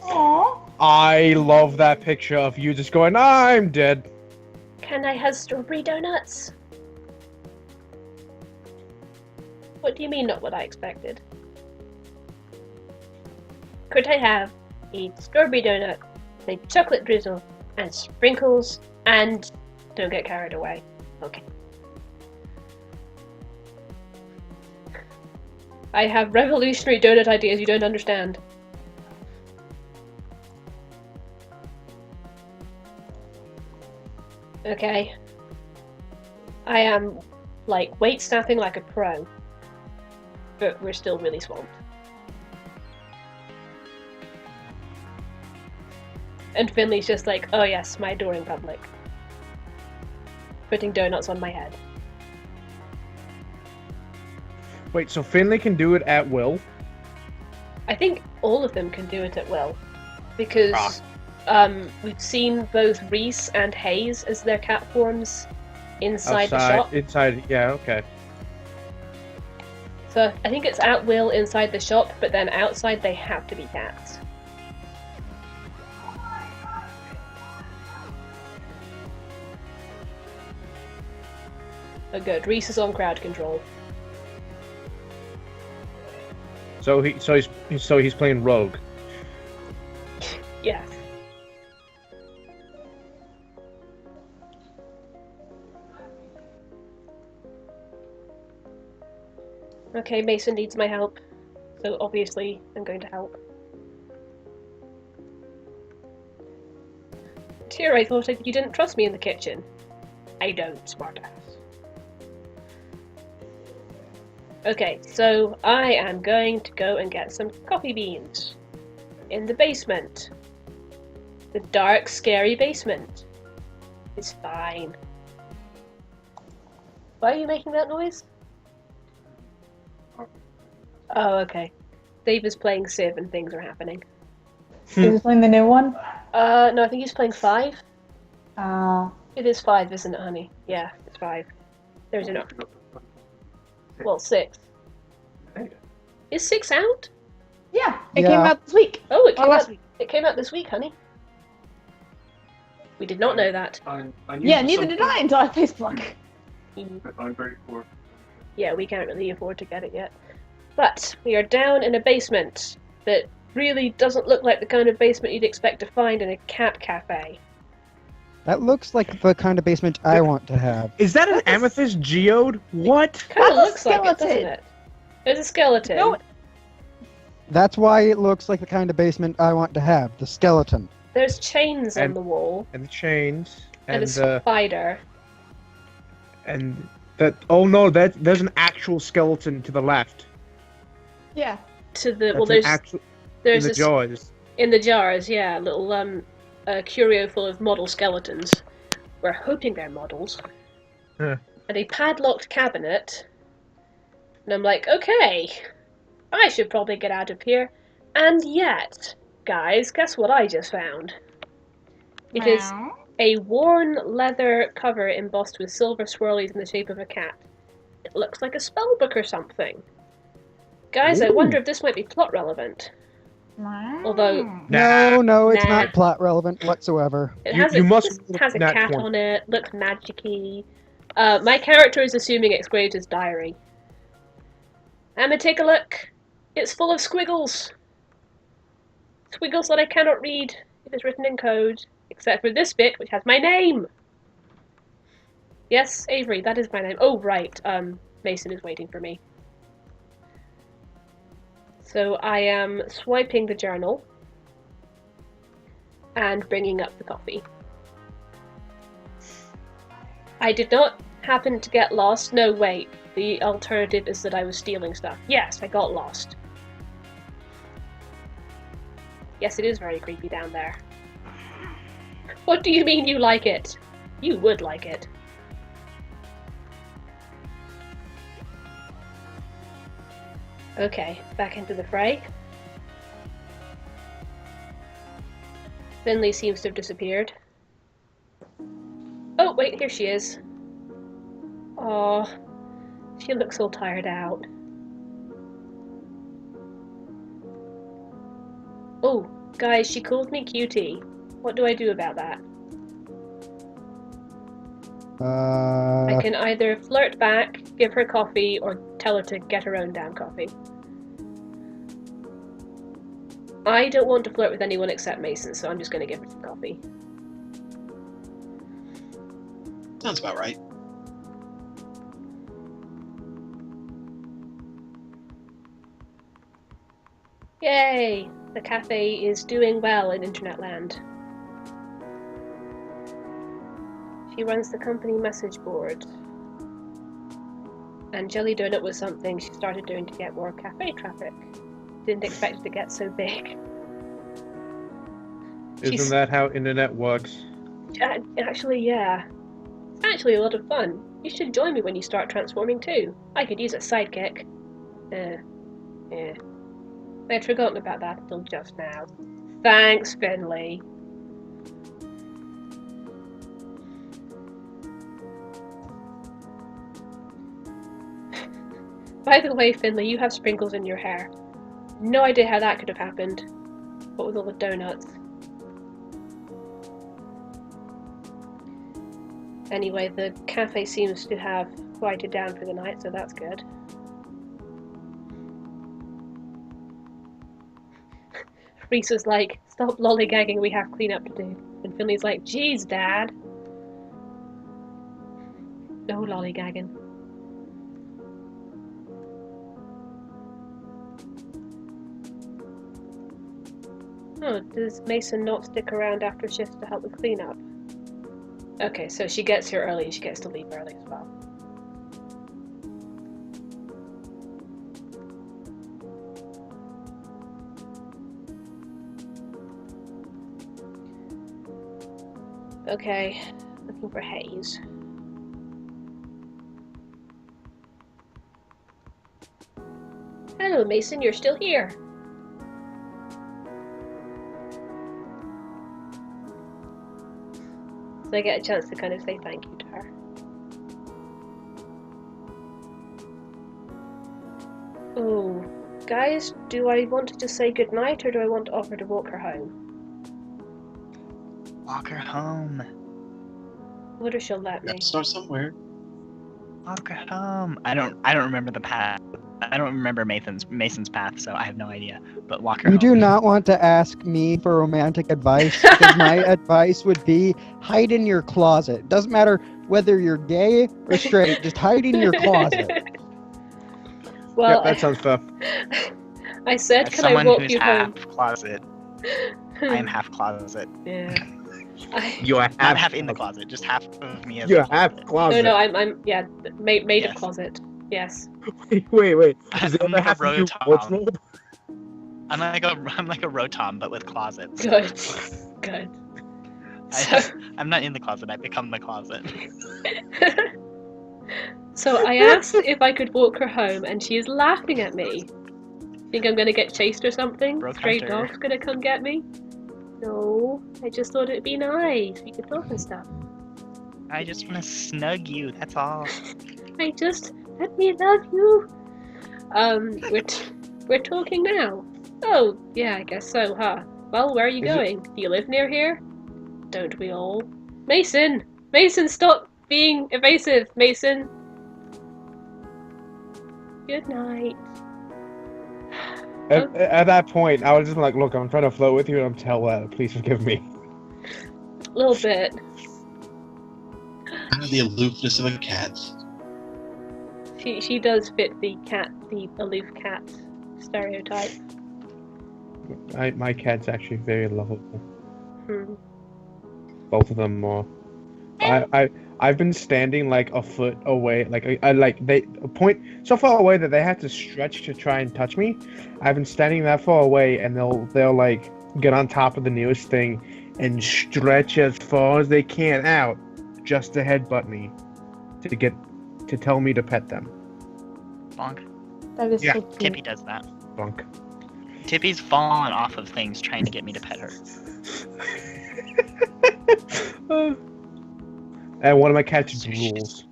Aww. I love that picture of you just going, I'm dead. Can I have strawberry donuts? What do you mean, not what I expected? Could I have a strawberry donut with a chocolate drizzle and sprinkles and... Don't get carried away. Okay. I have revolutionary donut ideas you don't understand. Okay. I am, like, wait staffing like a pro. But we're still really swamped. And Finley's just like, oh yes, my adoring public. Putting donuts on my head. Wait, so Finley can do it at will? I think all of them can do it at will. Because we've seen both Reese and Hayes as their cat forms inside the shop. Inside, yeah, okay. So I think it's at will inside the shop, but then outside they have to be cats. Oh good, Reese is on crowd control. So he's playing rogue. Yes. Okay, Mason needs my help, so obviously I'm going to help. Here, I thought you didn't trust me in the kitchen. I don't, smartass. Okay, so I am going to go and get some coffee beans. In the basement. The dark, scary basement. It's fine. Why are you making that noise? Oh, okay. Dave is playing Civ and things are happening. Is he playing the new one? No, I think he's playing 5. Uh, It is 5, isn't it, honey? Yeah, it's 5. There's enough. Well, 6. Is 6 out? yeah, it Yeah. came out this week. Oh, it Or came last out. week. It came out this week, honey. We did not know that. I Yeah, neither did I until I Facebook. I'm very poor. Yeah, we can't really afford to get it yet. But we are down in a basement that really doesn't look like the kind of basement you'd expect to find in a cat cafe. That looks like the kind of basement I want to have. Is that an amethyst geode? What? Kind of That's a looks like it, doesn't skeleton. it? There's a skeleton. No. That's why it looks like the kind of basement I want to have. The skeleton. There's chains on And- the wall And the chains. and And a spider. and that. Oh no, there's an actual skeleton to the left. Yeah. To the That's well, an there's actual. There's the this jars. in the jars, yeah, little a curio full of model skeletons. We're hoping they're models. Huh. And a padlocked cabinet. And I'm like, okay, I should probably get out of here. And yet, guys, guess what I just found? It is a worn leather cover embossed with silver swirlies in the shape of a cat. It looks like a spellbook or something. Guys, I wonder if this might be plot relevant. Although No, it's Nah. not plot relevant whatsoever. it You- has you a, must this has a nat cat 20. on it, looks magic-y. My character is assuming it's Graves' diary. Emma, take a look. It's full of squiggles. Squiggles that I cannot read. It is written in code. Except for this bit, which has my name. Yes, Avery, that is my name. Oh, right. Mason is waiting for me. So I am swiping the journal and bringing up the coffee. I did not happen to get lost. No, wait. The alternative is that I was stealing stuff. Yes, I got lost. Yes, it is very creepy down there. What do you mean you like it? You would like it. Okay, back into the fray. Finley seems to have disappeared. Oh, wait, here she is. Oh, she looks all tired out. Oh, guys, she called me cutie. What do I do about that? I can either flirt back, give her coffee, or tell her to get her own damn coffee. I don't want to flirt with anyone except Mason, so I'm just going to give her some coffee. Sounds about right. Yay! The cafe is doing well in internet land. She runs the company message board. And Jelly Donut was something she started doing to get more cafe traffic. Didn't expect it to get so big. Isn't that how internet works? Actually, yeah. It's actually a lot of fun. You should join me when you start transforming too. I could use a sidekick. Yeah. I'd forgotten about that until just now. Thanks, Finley. By the way, Finley, you have sprinkles in your hair. No idea how that could have happened. What with all the donuts? Anyway, the cafe seems to have quieted down for the night, so that's good. Reese was like, stop lollygagging, we have cleanup to do. And Finley's like, geez, Dad. No lollygagging. Oh, does Mason not stick around after shifts to help with cleanup? Okay, so she gets here early and she gets to leave early as well. Okay, looking for Hayes. Hello, Mason, you're still here. So I get a chance to kind of say thank you to her. Oh, guys, do I want to just say goodnight or do I want to offer to walk her home? Walk her home. What if she'll let You me? have to start somewhere. Walk her home. I don't remember the path. I don't remember Mason's path, so I have no idea. But walk her You home. do not want to ask me for romantic advice, because my advice would be hide in your closet. Doesn't matter whether you're gay or straight, just hide in your closet. Well, Yeah, that sounds fair. I said, As can I someone walk who's you half home? closet, I am half closet. Yeah. You're Not half in the closet, just half of me as You're a half closet. closet. No, I'm made of Yes. closet. Yes. Wait. I'm Is the other half of you Rotog. wardrobe? I'm like a Rotom, but with closets. Good. Good. I'm not in the closet. I become the closet. So I asked if I could walk her home, and she is laughing at me. Think I'm gonna get chased or something? Broke Stray hunter. dog's gonna come get me? No, I just thought it'd be nice. We could talk and stuff. I just want to snug you. That's all. I just let me love you. We're talking now. Oh, yeah, I guess so, huh? Well, where are you going? Do you live near here? Don't we all? Mason! Mason, stop being evasive, Mason! Good night. At that point, I was just like, look, I'm trying to flirt with you, and I'm tell please forgive me. A little bit. Kind of the aloofness of a cat. She does fit the aloof cat stereotype. My cat's actually very lovable. Hmm. Both of them are. I've been standing like a foot away, they point so far away that they have to stretch to try and touch me. I've been standing that far away, and they'll like get on top of the nearest thing and stretch as far as they can out just to headbutt me to tell me to pet them. Bonk. That is Yeah. so cute. Tippy does that. Bunk. Tippy's fallen off of things trying to get me to pet her. And one of my cats drools.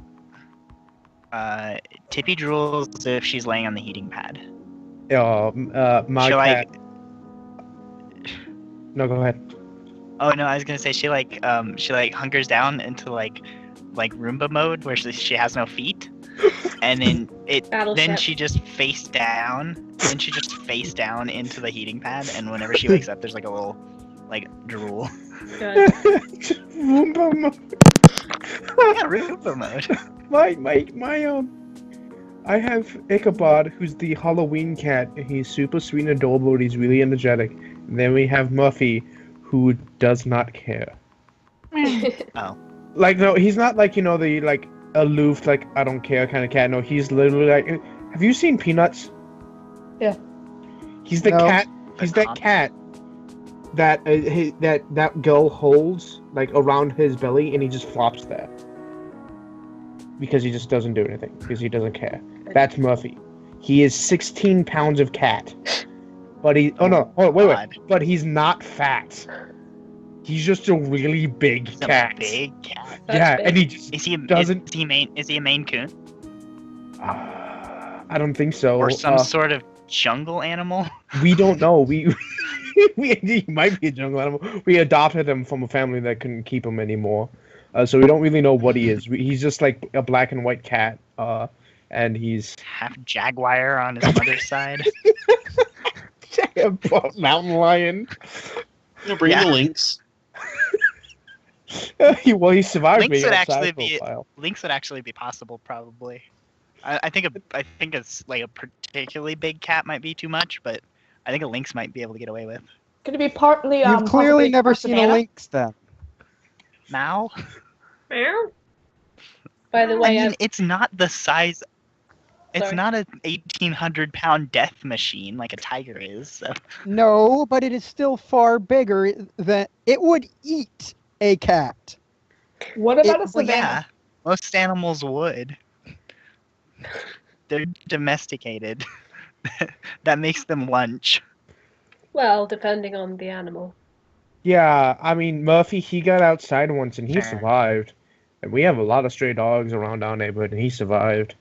Tippy drools if she's laying on the heating pad. My She'll, cat. No, go ahead. Oh no, I was gonna say she hunkers down into like Roomba mode where she has no feet, and then Battleship. she just face down. Then she just face down into the heating pad, and whenever she wakes up, there's like a little drool. Good. Roomba mode. Yeah, Roomba mode. I have Ichabod, who's the Halloween cat. He's super sweet and adorable, but he's really energetic. And then we have Muffy, who does not care. Oh. Like, no, he's not like, the, like, aloof, like, I don't care kind of cat. No, he's literally like, have you seen Peanuts? Yeah. He's the No. cat, he's that cat that that girl holds, like, around his belly, and he just flops there. Because he just doesn't do anything, because he doesn't care. That's Murphy. He is 16 pounds of cat. But wait. But he's not fat. He's just a really big He's a cat. big cat. Yeah, big. and he just Is he doesn't. Is he a Maine Coon I don't think so. or some sort of jungle animal? We don't know. He might be a jungle animal. We adopted him from a family that couldn't keep him anymore. So we don't really know what he is. He's just like a black and white cat. And he's Half jaguar on his mother's side. a mountain lion. Bring Yeah. the links. He survived Lynx being would outside actually for be a while. Lynx would actually be possible, probably. I think it's like a particularly big cat might be too much, but I think a lynx might be able to get away with. Could it be partly? You've clearly possibly never part seen a banana? lynx then. Mao? Meow. By the way, I mean, it's not the size. It's Sorry. not an 1,800-pound death machine like a tiger is. So. No, but it is still far bigger than it would eat a cat. What about a Well, savannah? yeah, most animals would. They're domesticated. That makes them lunch. well, depending on the animal. Yeah, I mean, Murphy, he got outside once and he Fair. survived. And we have a lot of stray dogs around our neighborhood, and he survived.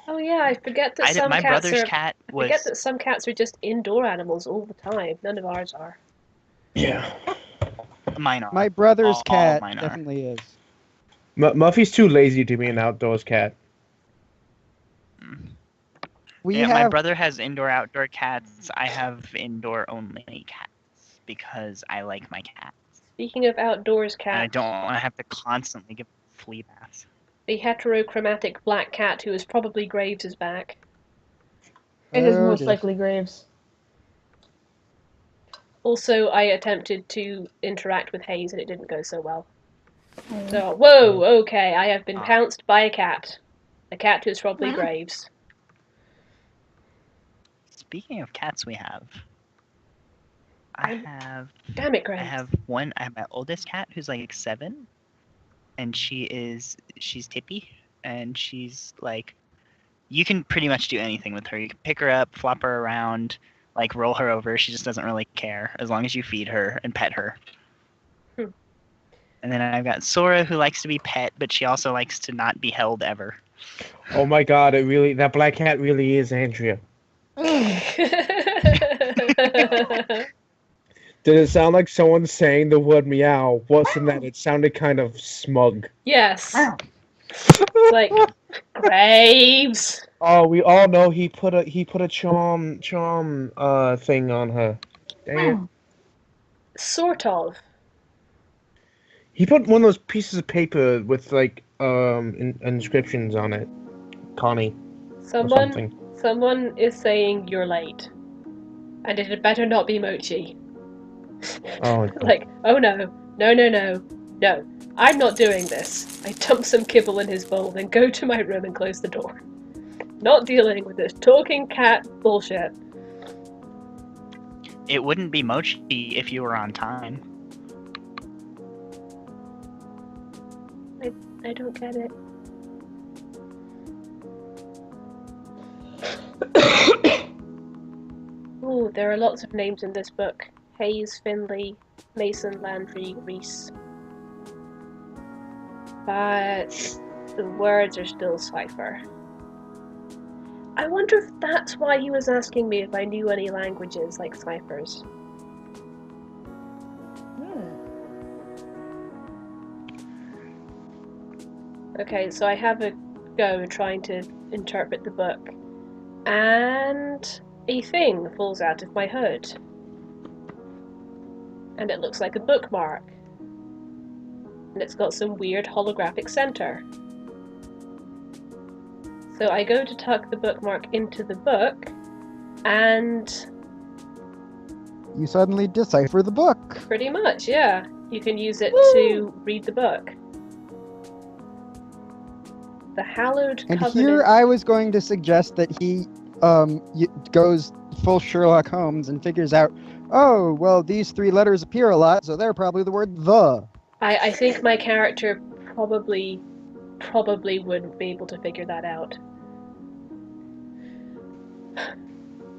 Oh yeah, I forget that some My cats brother's are. cat I was. forget that some cats are just indoor animals all the time. None of ours are. Yeah. Mine are. My brother's All cat mine are. definitely is. Murphy's too lazy to be an outdoors cat. We Yeah, my have brother has indoor-outdoor cats. I have indoor-only cats because I like my cats. Speaking of outdoors And I cats, don't want to have to constantly give flea baths. the heterochromatic black cat who is probably Graves is back. It is Oh, most dear. likely Graves. Also, I attempted to interact with Hayes and it didn't go so well. So, whoa, okay, I have been Ah. pounced by a cat. A cat who is probably Wow. Graves. Speaking of cats, we have. I have Damn it, I Graham. have my oldest cat who's like 7, and she's Tippy, and she's like, you can pretty much do anything with her. You can pick her up, flop her around, like roll her over. She just doesn't really care as long as you feed her and pet her. Hmm. And then I've got Sora, who likes to be pet, but she also likes to not be held ever. Oh my god, that black cat really is Andrea. Did it sound like someone saying the word meow? Wasn't that it sounded kind of smug? Yes. It's like Graves. Oh, we all know he put a charm thing on her. Dang it. Sort of. He put one of those pieces of paper with like inscriptions on it. Connie. Or something. Someone is saying you're late. And it had better not be Mochi. Oh, no. Like, oh no. No. I'm not doing this. I dump some kibble in his bowl, then go to my room and close the door. Not dealing with this talking cat bullshit. It wouldn't be Mochi if you were on time. I don't get it. Ooh, there are lots of names in this book. Hayes, Finley, Mason, Landry, Reese. But the words are still cipher. I wonder if that's why he was asking me if I knew any languages like ciphers. Okay, so I have a go trying to interpret the book. And a thing falls out of my hood. And it looks like a bookmark. And it's got some weird holographic center. So I go to tuck the bookmark into the book, and... You suddenly decipher the book. Pretty much, yeah. You can use it to read the book. The Hallowed And Covenant... here I was going to suggest that he goes full Sherlock Holmes and figures out, oh, well, these 3 letters appear a lot, so they're probably the word the. I think my character probably wouldn't be able to figure that out.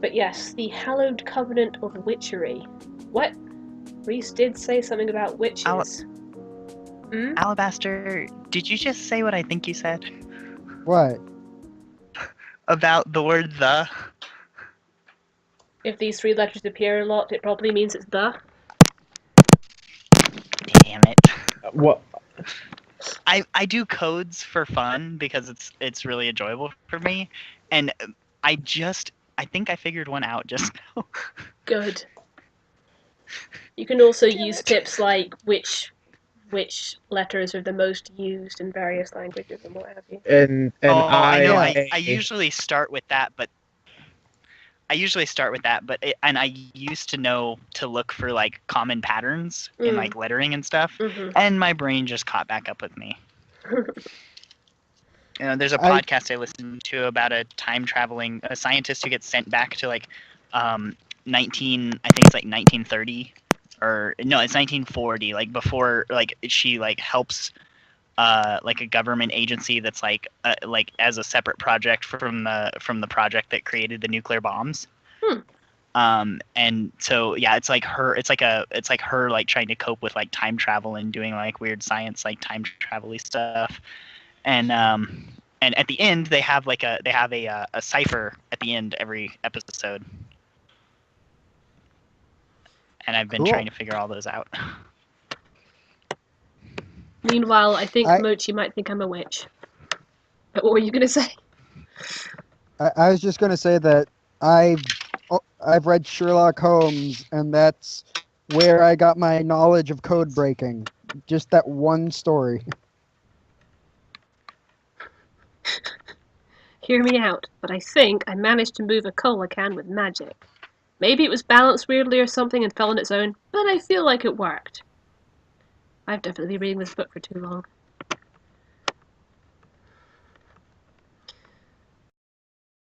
But yes, the Hallowed Covenant of Witchery. What? Reese did say something about witches. Alabaster, did you just say what I think you said? What? About the word the? If these 3 letters appear a lot, it probably means it's the. Damn it. What? I do codes for fun because it's really enjoyable for me, and I think I figured one out just now. Good. You can also use tips like which letters are the most used in various languages and what have you. And I know. Yeah. I usually start with that, but and I used to know to look for like common patterns in like lettering and stuff, and my brain just caught back up with me. You know, there's a podcast I listened to about a scientist who gets sent back to like 1930, or no, it's 1940, like before, like she like helps like a government agency that's like as a separate project from the project that created the nuclear bombs. And so yeah, it's like her like trying to cope with like time travel and doing like weird science like time travel-y stuff. And at the end they have a cipher at the end every episode. And I've been trying to figure all those out. Meanwhile, I think Mochi might think I'm a witch. But what were you going to say? I was just going to say that I've read Sherlock Holmes, and that's where I got my knowledge of code breaking. Just that one story. Hear me out, but I think I managed to move a cola can with magic. Maybe it was balanced weirdly or something and fell on its own, but I feel like it worked. I've definitely been reading this book for too long.